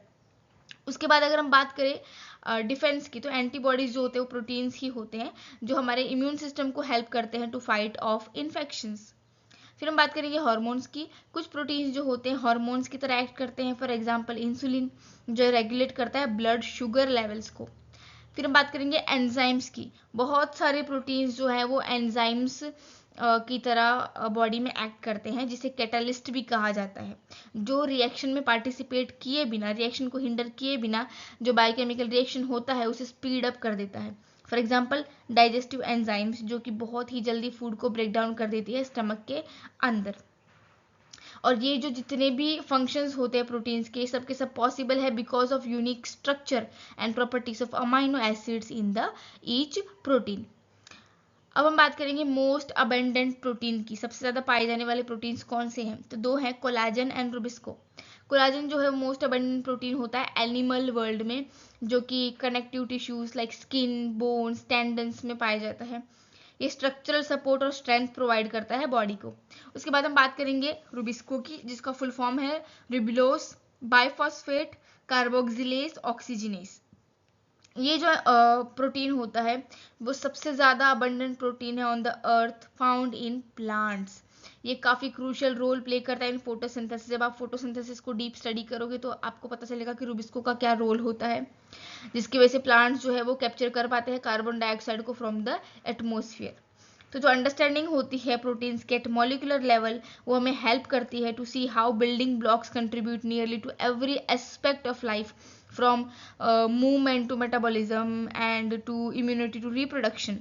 उसके बाद अगर हम बात करें डिफेंस की, तो एंटीबॉडीज जो होते हैं वो प्रोटीन्स ही होते हैं जो हमारे इम्यून सिस्टम को हेल्प करते हैं टू फाइट ऑफ इन्फेक्शंस। फिर हम बात करेंगे हार्मोन्स की। कुछ प्रोटीन्स जो होते हैं हार्मोन्स की तरह एक्ट करते हैं, फॉर एग्जांपल इंसुलिन जो रेगुलेट करता है ब्लड शुगर लेवल्स को। फिर हम बात करेंगे एंजाइम्स की। बहुत सारे प्रोटीन्स जो है वो एंजाइम्स की तरह बॉडी में एक्ट करते हैं, जिसे कैटालिस्ट भी कहा जाता है, जो रिएक्शन में पार्टिसिपेट किए बिना, रिएक्शन को हिंडर किए बिना जो बायोकेमिकल रिएक्शन होता है उसे स्पीड अप कर देता है। फॉर एग्जाम्पल डाइजेस्टिव एंजाइम्स जो कि बहुत ही जल्दी फूड को ब्रेक डाउन कर देती है स्टमक के अंदर। और ये जो जितने भी फंक्शंस होते हैं प्रोटीन्स के, सब के सब पॉसिबल है because of unique structure and properties of amino acids in the each protein. अब हम बात करेंगे मोस्ट अबेंडेंट प्रोटीन की। सबसे ज्यादा पाए जाने वाले प्रोटीन्स कौन से हैं? तो दो हैं, कोलाजन एंड रुबिस्को। कोलाजन जो है मोस्ट अबेंडेंट प्रोटीन होता है एनिमल वर्ल्ड में, जो कि connective tissues like skin, bones, tendons में पाया जाता है। ये स्ट्रक्चरल सपोर्ट और स्ट्रेंथ प्रोवाइड करता है बॉडी को। उसके बाद हम बात करेंगे रुबिस्को की, जिसका फुल फॉर्म है रिबुलोस बाइफॉस्फेट कार्बोक्सिलेज ऑक्सीजिनेस। ये जो प्रोटीन होता है वो सबसे ज्यादा अबंडेंट प्रोटीन है on the earth, found in plants. ये काफी क्रूशियल रोल प्ले करता है इन फोटोसिंथेसिस। जब आप फोटोसिंथेसिस को डीप स्टडी करोगे तो आपको पता चलेगा कि रुबिस्को का क्या रोल होता है, जिसकी वजह से प्लांट्स जो है वो कैप्चर कर पाते हैं कार्बन डाइऑक्साइड को फ्रॉम द एटमोसफियर। तो जो अंडरस्टैंडिंग होती है प्रोटीन्स के एट मॉलिक्यूलर लेवल, वो हमें हेल्प करती है to see how building blocks contribute nearly to every aspect of life, from movement to metabolism and to immunity to reproduction.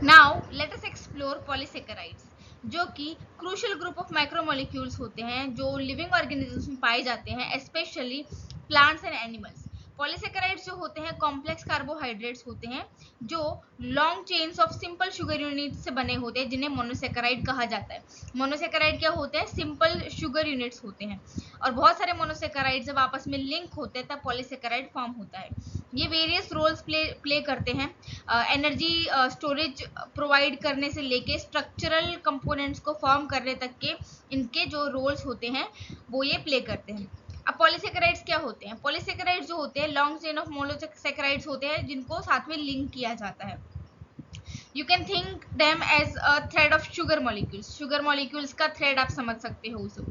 Now let us explore polysaccharides, जो कि क्रूशियल ग्रुप ऑफ माइक्रोमोलिक्यूल्स होते हैं जो लिविंग ऑर्गेनिजम्स में पाए जाते हैं, specially plants and animals. Polysaccharides जो होते हैं कॉम्प्लेक्स कार्बोहाइड्रेट्स होते हैं जो long chains of simple sugar unit से बने होते हैं, जिन्हें मोनोसेकेराइड कहा जाता है। मोनोसेकेराइड क्या होते हैं? सिंपल शुगर यूनिट्स होते हैं। और बहुत सारे मोनोसेकेराइड जब आपस में लिंक होते हैं तब पॉलीसेकेराइड फॉर्म होता है। ये वेरियस रोल्स प्ले करते हैं, एनर्जी स्टोरेज प्रोवाइड करने से लेके स्ट्रक्चरल कंपोनेंट्स को फॉर्म करने तक के इनके जो रोल्स होते हैं वो ये प्ले करते हैं। अब पॉलीसेकेराइड्स क्या होते हैं? पॉलीसेकेराइड्स जो होते हैं लॉन्ग चेन ऑफ मोनोसेकेराइड्स होते हैं जिनको साथ में लिंक किया जाता है। You can think them as a thread of sugar molecules. Sugar molecules का थ्रेड आप समझ सकते हो उसे।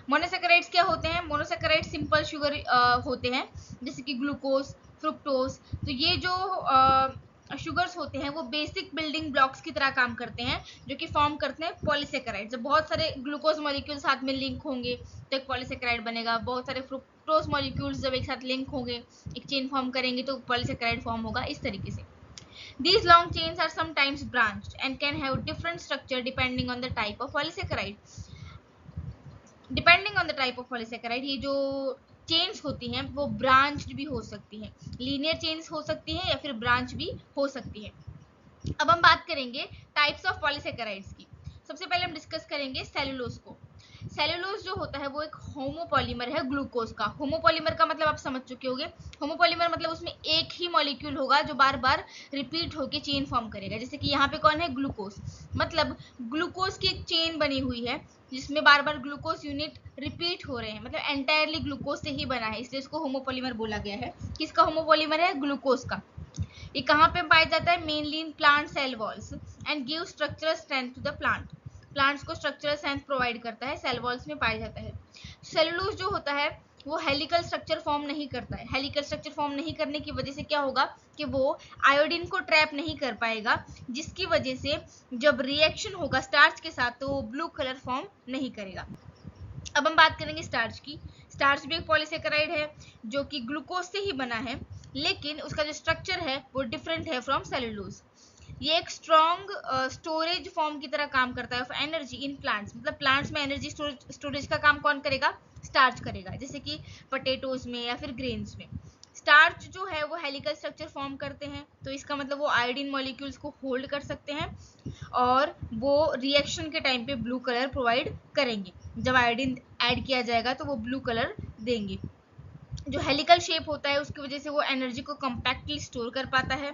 मोनोसेकेराइड्स क्या होते हैं? मोनोसेकेराइड सिंपल शुगर होते हैं, जैसे कि ग्लूकोज, फ्रुक्टोज। तो ये जो शुगर्स होते हैं वो बेसिक बिल्डिंग ब्लॉक्स की तरह काम करते हैं, जो कि फॉर्म करते हैं पॉलीसेकेराइड। जब बहुत सारे ग्लूकोज मॉलिक्यूल साथ में लिंक होंगे तो एक पॉलीसेकेराइड बनेगा। बहुत सारे फ्रुक्टोज मॉलिक्यूल्स जब एक साथ लिंक होंगे, एक चेन फॉर्म करेंगे तो पॉलीसेकेराइड फॉर्म होगा, इस तरीके से। These long chains are sometimes branched and can have different structure depending on the type of polysaccharide. Depending on the type of polysaccharide, ये जो चेन्स होती हैं वो ब्रांच्ड भी हो सकती हैं, लीनियर चेन्स हो सकती हैं या फिर ब्रांच भी हो सकती है। अब हम बात करेंगे टाइप्स ऑफ पॉलीसेकेराइड्स की। सबसे पहले हम डिस्कस करेंगे सेलुलोज को। सेलुलोज जो होता है वो एक होमोपॉलीमर है ग्लूकोज का। होमोपॉलीमर का मतलब आप समझ चुके होंगे। होमोपॉलीमर मतलब उसमें एक ही मॉलिक्यूल होगा जो बार बार रिपीट होकर चेन फॉर्म करेगा। जैसे कि यहाँ पे कौन है? ग्लूकोज। मतलब ग्लूकोज की एक चेन बनी हुई है जिसमें बार बार ग्लूकोज यूनिट रिपीट हो रहे हैं, मतलब एंटायरली ग्लूकोज से ही बना है, इसलिए इसको होमोपॉलीमर बोला गया है। किसका होमोपॉलीमर है? ग्लूकोज का। ये कहाँ पे पाया जाता है? Mainly in plant cell walls and give structural strength to the plant. Plants को स्ट्रक्चरल स्ट्रेंथ प्रोवाइड करता है, सेल वॉल्स में पाया जाता है। सेलुलोज जो होता है वो हेलिकल स्ट्रक्चर फॉर्म नहीं करता है। हेलिकल स्ट्रक्चर फॉर्म नहीं करने की वजह से क्या होगा कि वो आयोडीन को ट्रैप नहीं कर पाएगा, जिसकी वजह से जब रिएक्शन होगा स्टार्च के साथ तो वो ब्लू कलर फॉर्म नहीं करेगा। अब हम बात करेंगे स्टार्च की। स्टार्च भी एक पॉलीसेकेराइड है जो कि ग्लूकोज से ही बना है, लेकिन उसका जो स्ट्रक्चर है वो डिफरेंट है फ्रॉम सेलुलोज। ये एक स्ट्रॉन्ग स्टोरेज फॉर्म की तरह काम करता है ऑफ एनर्जी इन प्लांट्स। मतलब प्लांट्स में एनर्जी स्टोरेज का काम कौन करेगा? स्टार्च करेगा, जैसे कि पोटैटोज में या फिर ग्रेन्स में। स्टार्च जो है वो हेलिकल स्ट्रक्चर फॉर्म करते हैं, तो इसका मतलब वो आयोडीन मॉलिक्यूल्स को होल्ड कर सकते हैं और वो रिएक्शन के टाइम पे ब्लू कलर प्रोवाइड करेंगे। जब आयोडीन ऐड किया जाएगा तो वो ब्लू कलर देंगे। जो हेलिकल शेप होता है उसकी वजह से वो एनर्जी को कम्पैक्टली स्टोर कर पाता है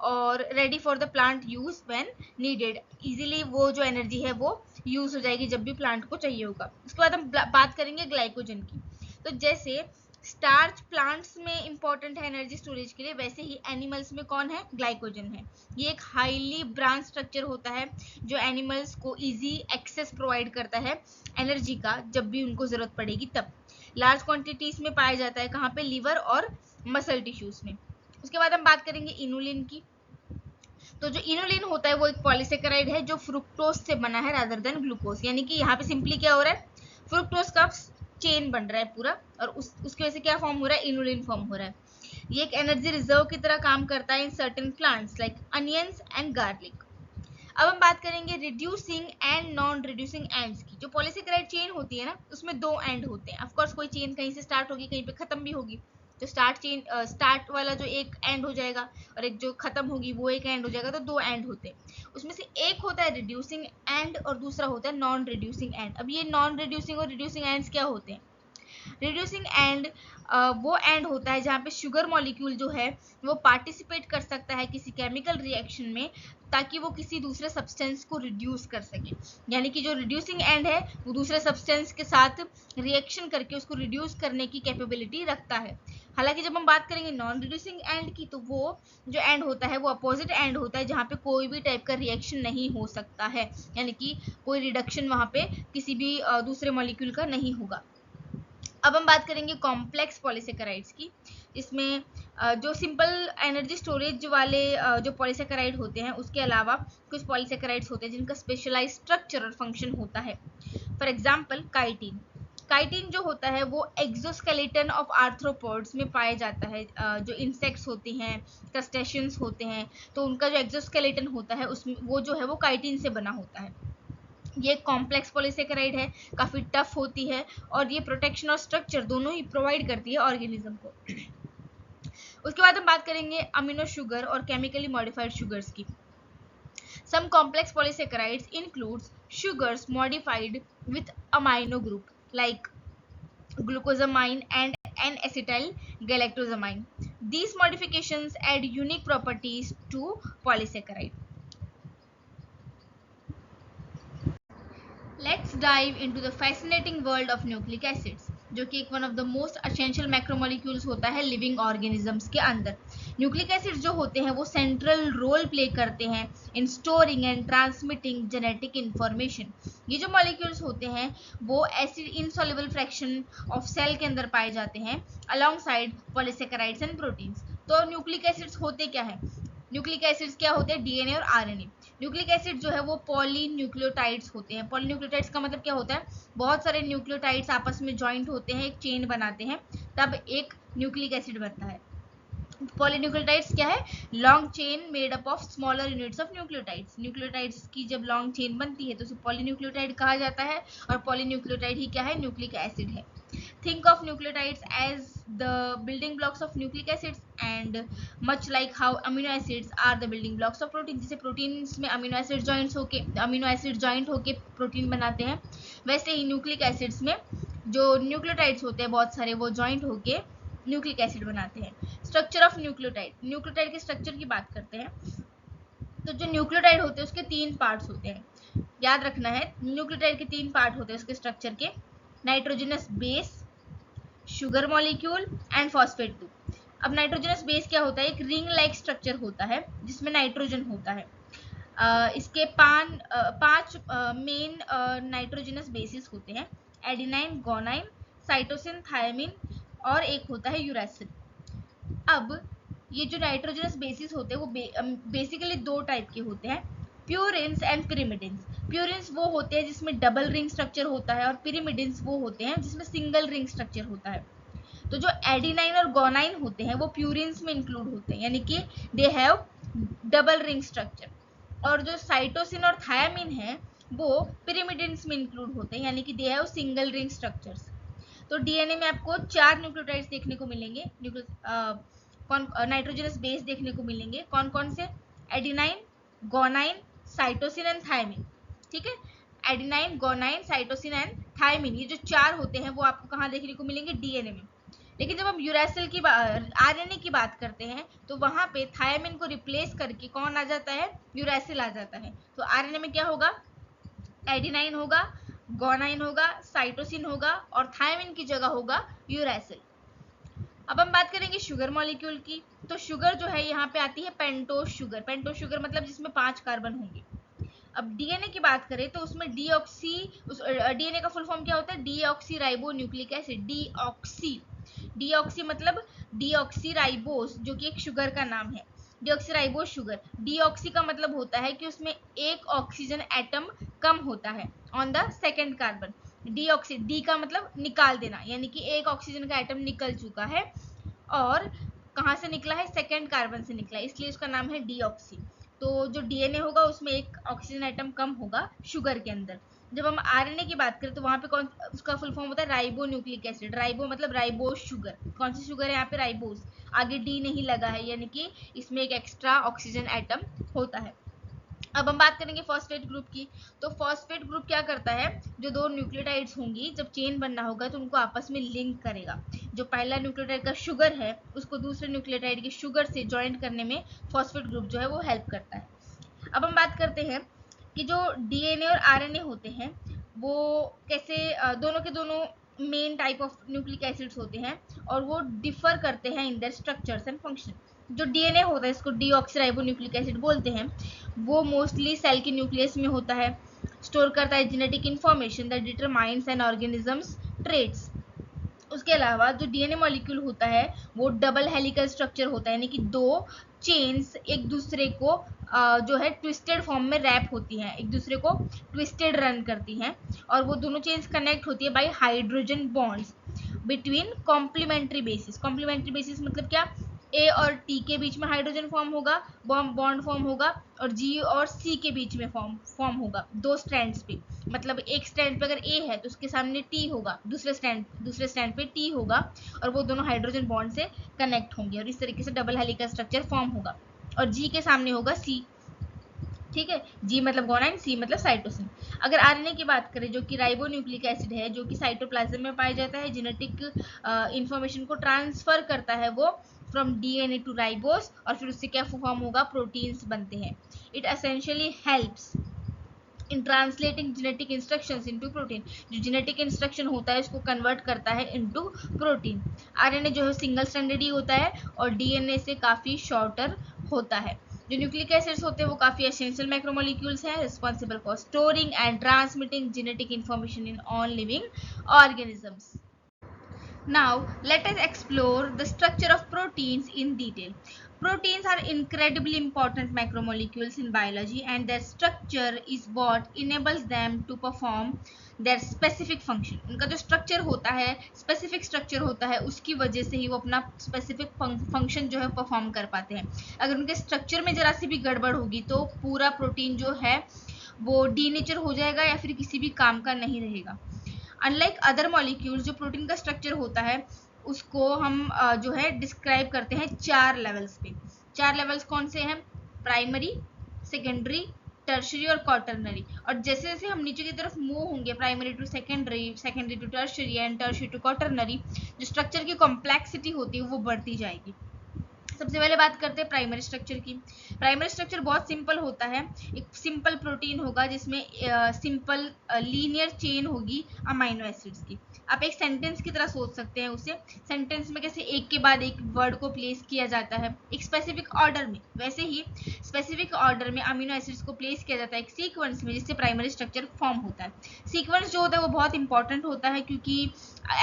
और ready for the plant use when needed, easily वो जो एनर्जी है वो यूज हो जाएगी जब भी प्लांट को चाहिए होगा। उसके बाद हम बात करेंगे ग्लाइकोजन की। तो जैसे स्टार्च प्लांट्स में इंपॉर्टेंट है एनर्जी स्टोरेज के लिए, वैसे ही एनिमल्स में कौन है, ग्लाइकोजन है। ये एक हाईली ब्रांच स्ट्रक्चर होता है जो एनिमल्स को इजी एक्सेस प्रोवाइड करता है एनर्जी का जब भी उनको जरूरत पड़ेगी तब। लार्ज क्वांटिटीज में पाया जाता है कहाँ पे, लिवर और मसल टिश्यूज में। उसके बाद हम बात करेंगे इनुलिन की। तो जो इनुलिन होता है वो एक पॉलीसेकेराइड है जो फ्रुक्टोज से बना है रादर देन ग्लूकोज, यानी कि यहाँ पे सिंपली क्या हो रहा है, फ्रुक्टोज का चेन बन रहा है पूरा और उसकी वजह से क्या फॉर्म हो रहा है, इनुलिन फॉर्म हो रहा है। ये एक एनर्जी रिजर्व की तरह काम करता है in certain plants like onions and garlic. अब हम बात करेंगे reducing and non reducing ends की। जो पॉलीसेकेराइड चेन होती है ना उसमें दो एंड होते हैं। ऑफ कोर्स कोई चेन कहीं से स्टार्ट होगी कहीं पे खत्म भी होगी। तो स्टार्ट वाला जो एक एंड हो जाएगा और एक जो खत्म होगी वो एक एंड हो जाएगा, तो दो एंड होते हैं। उसमें से एक होता है रिड्यूसिंग एंड और दूसरा होता है नॉन रिड्यूसिंग एंड। अब ये नॉन रिड्यूसिंग और रिड्यूसिंग एंड्स क्या होते हैं, रिड्यूसिंग एंड वो एंड होता है जहाँ पे शुगर मॉलिक्यूल जो है वो पार्टिसिपेट कर सकता है किसी केमिकल रिएक्शन में ताकि वो किसी दूसरे सब्सटेंस को रिड्यूस कर सके। यानी कि जो रिड्यूसिंग एंड है वो दूसरे सब्सटेंस के साथ रिएक्शन करके उसको रिड्यूस करने की कैपेबिलिटी रखता है। हालांकि जब हम बात करेंगे नॉन रिड्यूसिंग एंड की तो वो जो एंड होता है वो अपोजिट एंड होता है जहाँ पे कोई भी टाइप का रिएक्शन नहीं हो सकता है, यानी कि कोई रिडक्शन वहाँ पे किसी भी दूसरे मॉलिक्यूल का नहीं होगा। अब हम बात करेंगे कॉम्प्लेक्स पॉलीसेकेराइड्स की। इसमें जो सिंपल एनर्जी स्टोरेज वाले जो पॉलीसेकेराइड होते हैं उसके अलावा कुछ पॉलीसेकेराइड्स होते हैं जिनका स्पेशलाइज स्ट्रक्चर और फंक्शन होता है। For example chitin. काइटिन जो होता है वो एक्सोस्केलेटन ऑफ आर्थ्रोपोड्स में पाया जाता है। जो इंसेक्ट्स होते हैं, क्रस्टेशियंस होते हैं, तो उनका जो एक्सोस्केलेटन होता है उसमें वो जो है वो काइटिन से बना होता है। ये कॉम्प्लेक्स पॉलीसेकेराइड है, काफी टफ होती है और ये प्रोटेक्शन और स्ट्रक्चर दोनों ही प्रोवाइड करती है ऑर्गेनिज्म को। उसके बाद हम बात करेंगे अमीनो शुगर और केमिकली मॉडिफाइड शुगर्स की। Some complex polysaccharides includes sugars modified with amino group like glucosamine and N-acetyl galactosamine. These modifications add unique properties to polysaccharide. Let's dive into the fascinating world of nucleic acids, जो कि एक one of the most essential macromolecules होता है लिविंग ऑर्गेनिजम्स के अंदर। न्यूक्लिक एसिड्स जो होते हैं वो सेंट्रल रोल प्ले करते हैं in storing and transmitting genetic information. ये जो मॉलिक्यूल्स होते हैं वो acid insoluble fraction of cell के अंदर पाए जाते हैं अलोंगसाइड पॉलीसेकेराइड्स एंड प्रोटीन्स। तो न्यूक्लिक एसिड्स होते क्या है, न्यूक्लिक एसिड्स क्या होते हैं, डीएनए और आरएनए। न्यूक्लिक एसिड जो है वो पॉलीन्यूक्लियोटाइड्स होते हैं। पॉलीन्यूक्लियोटाइड्स का मतलब क्या होता है, बहुत सारे न्यूक्लियोटाइड्स आपस में ज्वाइंट होते हैं, एक चेन बनाते हैं, तब एक न्यूक्लिक एसिड बनता है। पॉलीन्यूक्लियोटाइड्स क्या है, long chain made up of smaller units of nucleotides. Nucleotides की जब लॉन्ग चेन बनती है तो उसे पॉलीन्यूक्लियोटाइड कहा जाता है और पॉलीन्यूक्लियोटाइड ही क्या है, न्यूक्लिक एसिड है। Think of nucleotides as the building blocks of nucleic acids and much like how amino acids are the building blocks of protein। जैसे प्रोटीन्स में अमीनो एसिड जॉइंट होके प्रोटीन बनाते हैं, वैसे ही न्यूक्लिक एसिड्स में जो न्यूक्लियोटाइड्स होते हैं बहुत सारे वो जॉइंट होके न्यूक्लिक एसिड बनाते हैं। स्ट्रक्चर ऑफ न्यूक्लियोटाइड, न्यूक्लियोटाइड के स्ट्रक्चर की बात करते हैं। तो जो न्यूक्लियोटाइड होते हैं उसके तीन पार्ट्स होते हैं, याद रखना है। न्यूक्लियोटाइड के तीन पार्ट होते हैं उसके स्ट्रक्चर के, nitrogenous base, sugar molecule and phosphate group. अब नाइट्रोजनस बेस क्या होता है, एक रिंग लाइक स्ट्रक्चर होता है जिसमें नाइट्रोजन होता है। इसके पांच मेन नाइट्रोजनस बेसिस होते हैं, एडिनाइन, गोनाइन, साइटोसिन, थायमिन और एक होता है यूरेसिल। अब ये जो नाइट्रोजनस बेसिस होते हैं वो बेसिकली दो टाइप के होते हैं, प्यूरिन्स एंड पिरिमिडिन्स। प्यूरिन्स वो होते हैं जिसमें डबल रिंग स्ट्रक्चर होता है और पिरिमिडिन्स वो होते हैं जिसमें सिंगल रिंग स्ट्रक्चर होता है। तो जो एडिनाइन और गोनाइन होते हैं वो प्यूरिन्स में इंक्लूड होते हैं, यानी कि they have double ring structure. और जो साइटोसिन और थायामिन है वो पिरिमिडिन्स में इंक्लूड होते हैं, यानी कि they have single ring structures. तो डीएनए में आपको 4 न्यूक्लियोटाइड्स देखने को मिलेंगे, नाइट्रोजनस बेस देखने को मिलेंगे। कौन कौन से, adenine, guanine, cytosine and thymine. ठीक है, adenine, guanine, cytosine and thymine, ये जो 4 होते हैं वो आपको कहाँ देखने को मिलेंगे, डीएनए में। लेकिन जब हम यूरेसिल की आरएनए की बात करते हैं तो वहां पे थायमिन को रिप्लेस करके कौन आ जाता है, यूरेसिल आ जाता है। तो आरएनए में क्या होगा, एडेनाइन होगा, गुआनाइन होगा, साइटोसिन होगा और थायमिन की जगह होगा यूरेसिल। अब हम बात करेंगे शुगर मॉलिक्यूल की। तो शुगर जो है यहाँ पे आती है पेंटोज शुगर। पेंटोज शुगर मतलब जिसमें 5 कार्बन होंगे। अब डीएनए की बात करें तो उसमें डीएनए का फुल फॉर्म क्या होता है, deoxy ribo nucleic acid. Deoxy मतलब डीऑक्सी राइबोस, जो कि एक शुगर का नाम है, डीऑक्सीराइबोस शुगर। डीऑक्सी का मतलब होता है कि उसमें एक ऑक्सीजन एटम कम होता है on the second carbon. Deoxy, D का मतलब निकाल देना, यानी कि एक ऑक्सीजन का एटम निकल चुका है और कहाँ से निकला है, सेकेंड कार्बन से निकला है, इसलिए उसका नाम है डीऑक्सी। तो जो डीएनए होगा उसमें एक ऑक्सीजन एटम कम होगा शुगर के अंदर। जब हम आरएनए की बात करें तो वहां पे कौन, उसका फुल फॉर्म होता है राइबो न्यूक्लिक एसिड। राइबो मतलब राइबोस शुगर। कौन सी शुगर है यहाँ पे, राइबोस, आगे डी नहीं लगा है, यानी कि इसमें एक एक्स्ट्रा ऑक्सीजन एटम होता है। अब हम बात करेंगे फॉस्फेट ग्रुप की। तो फॉस्फेट ग्रुप क्या करता है, जो दो न्यूक्लियोटाइड्स होंगी, जब चेन बनना होगा तो उनको आपस में लिंक करेगा। जो पहला न्यूक्लियोटाइड का शुगर है उसको दूसरे न्यूक्लियोटाइड के शुगर से ज्वाइंट करने में फॉस्फेट ग्रुप जो है वो हेल्प करता है। अब हम बात करते हैं कि जो डीएनए और आरएनए होते हैं वो कैसे, दोनों के दोनों main type of nucleic acids होते हैं और वो डिफर करते हैं in their structures and function. जो डीएनए होता है, इसको डीऑक्सीराइबो न्यूक्लिक एसिड बोलते हैं, वो मोस्टली सेल के न्यूक्लियस में होता है, स्टोर करता है genetic information that determines N organisms traits. उसके अलावा जो डीएनए मॉलिक्यूल होता है वो डबल हेलिकल स्ट्रक्चर होता है, यानी कि दो चेन्स एक दूसरे को जो है ट्विस्टेड फॉर्म में रैप होती हैं, एक दूसरे को ट्विस्टेड रन करती हैं और वो दोनों चेन्स कनेक्ट होती है by hydrogen bonds between complementary bases. Complementary bases मतलब क्या, ए और टी के बीच में हाइड्रोजन फॉर्म होगा, बॉन्ड फॉर्म होगा, और जी और सी के बीच में फॉर्म होगा दो स्ट्रैंड्स पे। मतलब एक स्टैंड पे अगर ए है तो उसके सामने टी होगा, दूसरे स्टैंड पे टी होगा और वो दोनों हाइड्रोजन बॉन्ड से कनेक्ट होंगे और इस तरीके से डबल हेलिकल स्ट्रक्चर फॉर्म होगा। और जी के सामने होगा सी, ठीक है, जी मतलब गुआनाइन, सी मतलब साइटोसिन। अगर आरएनए की बात करें जो कि राइबो न्यूक्लिक एसिड है, जो कि साइटोप्लाज्म में पाया जाता है, जेनेटिक इंफॉर्मेशन को ट्रांसफर करता है वो फ्रॉम डीएनए टू राइबोस और फिर उससे क्या फॉर्म होगा, प्रोटीन्स बनते हैं। It essentially helps in translating genetic instructions into protein. जो जेनेटिक इंस्ट्रक्शन होता है उसको कन्वर्ट करता है इनटू प्रोटीन। आरएनए जो है सिंगल स्ट्रैंडेड ही होता है और डीएनए से काफी शॉर्टर होता है। जो न्यूक्लिक एसिड्स होते हैं वो काफी एसेंशियल मैक्रोमोलिक्यूल्स हैं, responsible for storing and transmitting genetic information in all living organisms. Now, let us explore the structure of proteins in detail. Proteins are incredibly important macromolecules in biology, and their structure is what enables them to perform their specific function. उनका जो structure होता है, specific structure होता है, उसकी वजह से ही वो अपना specific function जो है perform कर पाते हैं। अगर उनके structure में जरा सी भी गड़बड़ होगी तो पूरा प्रोटीन जो है वो डीनेचर हो जाएगा या फिर किसी भी काम का नहीं रहेगा। अनलाइक अदर मॉलिक्यूल्स, जो प्रोटीन का स्ट्रक्चर होता है उसको हम जो है डिस्क्राइब करते हैं 4 लेवल्स पे। 4 लेवल्स कौन से हैं, प्राइमरी, सेकेंडरी, टर्शरी और क्वार्टरनरी। और जैसे जैसे हम नीचे की तरफ मूव होंगे, primary to secondary, secondary to tertiary and tertiary to quaternary, जो स्ट्रक्चर की कॉम्प्लेक्सिटी होती है वो बढ़ती जाएगी। सबसे पहले बात करते हैं प्राइमरी स्ट्रक्चर की। प्राइमरी स्ट्रक्चर बहुत सिंपल होता है, एक सिंपल प्रोटीन होगा जिसमें सिंपल लीनियर चेन होगी अमाइनो एसिड्स की। आप एक सेंटेंस की तरह सोच सकते हैं उसे, सेंटेंस में कैसे एक के बाद एक वर्ड को प्लेस किया जाता है एक स्पेसिफिक ऑर्डर में, वैसे ही स्पेसिफिक ऑर्डर में अमीनो एसिड्स को प्लेस किया जाता है एक सीक्वेंस में, जिससे प्राइमरी स्ट्रक्चर फॉर्म होता है। सीक्वेंस जो होता है वो बहुत इंपॉर्टेंट होता है क्योंकि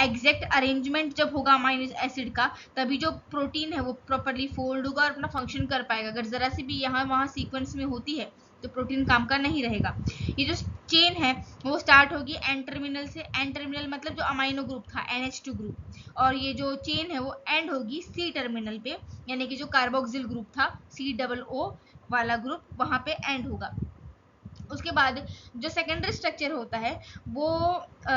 एग्जैक्ट अरेंजमेंट जब होगा अमाइनो एसिड का तभी जो प्रोटीन है वो प्रॉपरली फोल्ड होगा और अपना फंक्शन कर पाएगा। अगर जरा सी भी यहाँ वहाँ सीक्वेंस में होती है तो प्रोटीन काम का नहीं रहेगा। ये जो चेन है वो स्टार्ट होगी एन टर्मिनल से, एन टर्मिनल मतलब जो अमाइनो ग्रुप था NH2 ग्रुप, और ये जो चेन है वो एंड होगी सी टर्मिनल पे, यानी कि जो कार्बोक्सिल ग्रुप था COO वाला ग्रुप वहां पे एंड होगा। उसके बाद जो सेकेंडरी स्ट्रक्चर होता है वो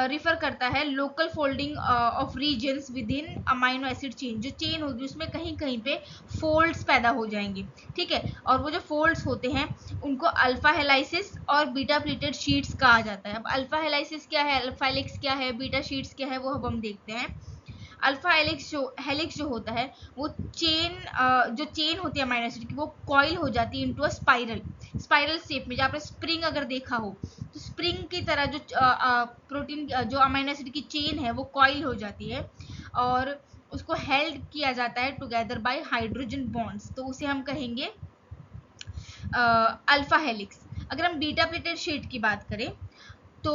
रिफर करता है local folding of regions within amino acid chain. जो चेन होगी उसमें कहीं कहीं पे फोल्ड्स पैदा हो जाएंगे, ठीक है, और वो जो फोल्ड्स होते हैं उनको अल्फा हेलाइसिस और बीटा प्लेटेड शीट्स कहा जाता है। अब अल्फा हेलाइसिस क्या है, अल्फा हेलिक्स क्या है, बीटा शीट्स क्या है, वो अब हम देखते हैं। अल्फा हेलिक्स जो होता है वो जो चेन होती है अमीनो एसिड की वो कॉइल हो जाती है इनटू अ स्पाइरल शेप में। जहाँ पे स्प्रिंग अगर देखा हो तो स्प्रिंग की तरह जो प्रोटीन जो अमीनो एसिड की चेन है वो कॉइल हो जाती है और उसको हेल्ड किया जाता है टुगेदर बाय हाइड्रोजन बॉन्ड्स, तो उसे हम कहेंगे अल्फा हेलिक्स। अगर हम बीटा प्लेटेड शीट की बात करें तो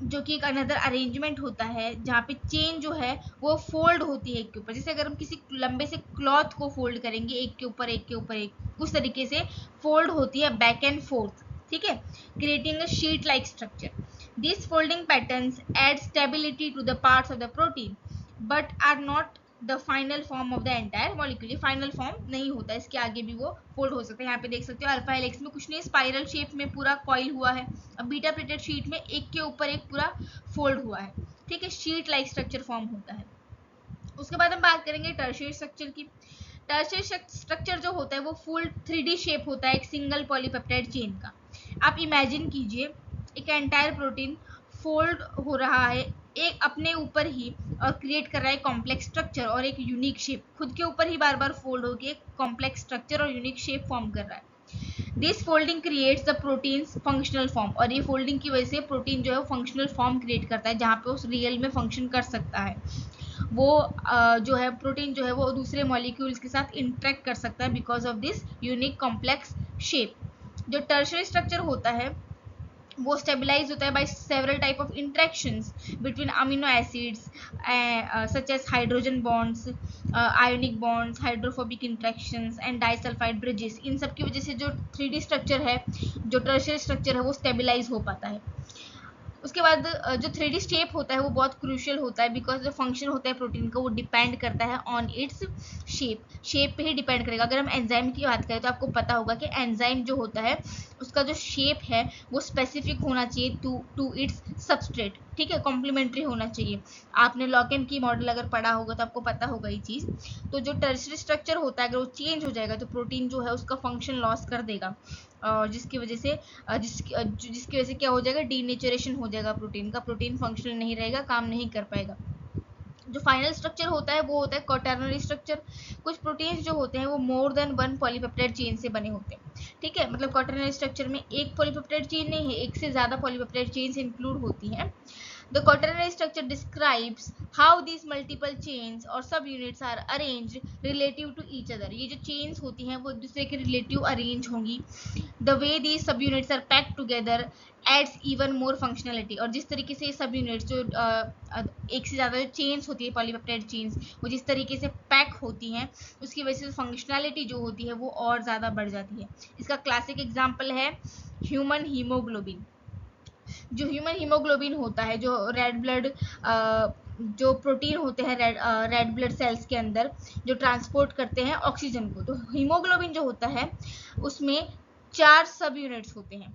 जो कि एक अनदर अरेंजमेंट होता है जहाँ पे चेन जो है वो फोल्ड होती है एक के ऊपर। जैसे अगर हम किसी लंबे से क्लॉथ को फोल्ड करेंगे एक के ऊपर एक के ऊपर एक, उस तरीके से फोल्ड होती है बैक एंड फोर्थ, ठीक है, creating a sheet like structure. This folding patterns add stability to the parts of the protein but are not the final form of the entire molecule. ये फाइनल फॉर्म नहीं होता, इसके आगे भी वो फोल्ड हो सकता है। यहाँ पे देख सकते हो अल्फा हेलिक्स में कुछ नहीं, स्पाइरल शेप में पूरा कॉइल हुआ है। अब बीटा प्लेटेड शीट में एक के ऊपर एक पूरा फोल्ड हुआ है, ठीक है, शीट लाइक स्ट्रक्चर फॉर्म होता है। उसके बाद हम बात करेंगे टर्शियरी स्ट्रक्चर की। टर्शियरी स्ट्रक्चर जो होता है वो फुल 3D शेप होता है एक सिंगल पॉलीपेप्टाइड चेन का। आप इमेजिन कीजिए एक एंटायर प्रोटीन फोल्ड हो रहा है एक अपने ऊपर ही और क्रिएट कर रहा है कॉम्प्लेक्स स्ट्रक्चर और एक यूनिक शेप, खुद के ऊपर ही बार बार फोल्ड होकर एक कॉम्प्लेक्स स्ट्रक्चर और यूनिक शेप फॉर्म कर रहा है। This folding creates the proteins functional form, और ये फोल्डिंग की वजह से प्रोटीन जो है वो फंक्शनल फॉर्म क्रिएट करता है जहाँ पे उस रियल में फंक्शन कर सकता है। वो जो है प्रोटीन जो है वो दूसरे मॉलिक्यूल्स के साथ इंटरेक्ट कर सकता है because of this unique complex shape. जो टर्शियरी स्ट्रक्चर होता है वो स्टेबलाइज होता है by several type of interactions between amino acids such as hydrogen bonds, ionic bonds, hydrophobic interactions and disulphide bridges. इन सब की वजह से जो 3D स्ट्रक्चर है, जो टर्शियरी स्ट्रक्चर है वो स्टेबलाइज हो पाता है। उसके बाद जो 3D शेप होता है वो बहुत क्रूशियल होता है बिकॉज जो फंक्शन होता है प्रोटीन का वो डिपेंड करता है ऑन इट्स शेप पे ही डिपेंड करेगा। अगर हम एंजाइम की बात करें तो आपको पता होगा कि एंजाइम जो होता है उसका जो शेप है वो स्पेसिफिक होना चाहिए टू इट्स सबस्ट्रेट, ठीक है, कॉम्प्लीमेंट्री होना चाहिए। आपने लॉकेन की मॉडल अगर पढ़ा होगा तो आपको पता होगा ये चीज़। तो जो टर्शियरी स्ट्रक्चर होता है अगर वो चेंज हो जाएगा तो प्रोटीन जो है उसका फंक्शन लॉस कर देगा और जिसकी वजह से जिसकी वजह से क्या हो जाएगा, डीनेचरेशन हो जाएगा प्रोटीन का, प्रोटीन फंक्शनल नहीं रहेगा, काम नहीं कर पाएगा। जो फाइनल स्ट्रक्चर होता है वो होता है क्वाटर्नरी स्ट्रक्चर। कुछ प्रोटीन्स जो होते हैं वो more than one polypeptide chain से बने होते हैं, ठीक है, मतलब क्वाटर्नरी स्ट्रक्चर में एक पॉलीपेप्टाइड चेन नहीं है, एक से ज्यादा पॉलीपेप्टाइड चेन्स इंक्लूड होती हैं। The quaternary structure describes how these multiple chains or subunits are arranged relative to each other. ये जो chains होती हैं वो एक दूसरे के relative arrange होंगी। The way these subunits are packed together adds even more functionality. और जिस तरीके से ये subunits जो एक से ज़्यादा जो chains होती है polypeptide chains वो जिस तरीके से pack होती हैं उसकी वजह से functionality जो होती है वो और ज़्यादा बढ़ जाती है। इसका classic example है human hemoglobin। जो ह्यूमन हीमोग्लोबिन होता है, जो रेड ब्लड जो प्रोटीन होते हैं रेड ब्लड सेल्स के अंदर जो ट्रांसपोर्ट करते हैं ऑक्सीजन को, तो हीमोग्लोबिन जो होता है उसमें 4 सब यूनिट्स होते हैं,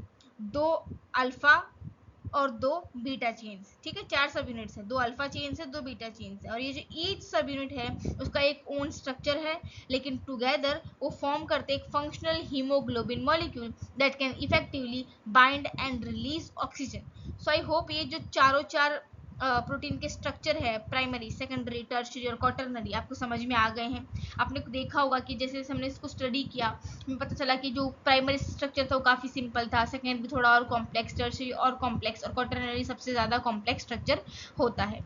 2 अल्फा और 2 बीटा चेन्स, ठीक है, 4 सब यूनिट्स है, 2 अल्फा चेन्स है, 2 बीटा चेन्स है, और ये जो ईच सब यूनिट है उसका एक ओन स्ट्रक्चर है लेकिन टुगेदर वो फॉर्म करते एक functional haemoglobin molecule that can effectively bind and release oxygen. So I hope ये जो चारों चार प्रोटीन के स्ट्रक्चर है प्राइमरी, सेकेंडरी, टर्शियरी और क्वाटर्नरी आपको समझ में आ गए हैं। आपने देखा होगा कि जैसे जैसे हमने इसको स्टडी किया हमें पता चला कि जो प्राइमरी स्ट्रक्चर था वो काफ़ी सिंपल था, सेकेंड भी थोड़ा और कॉम्प्लेक्स, टर्शियरी और कॉम्प्लेक्स, और क्वाटर्नरी सबसे ज़्यादा कॉम्प्लेक्स स्ट्रक्चर होता है।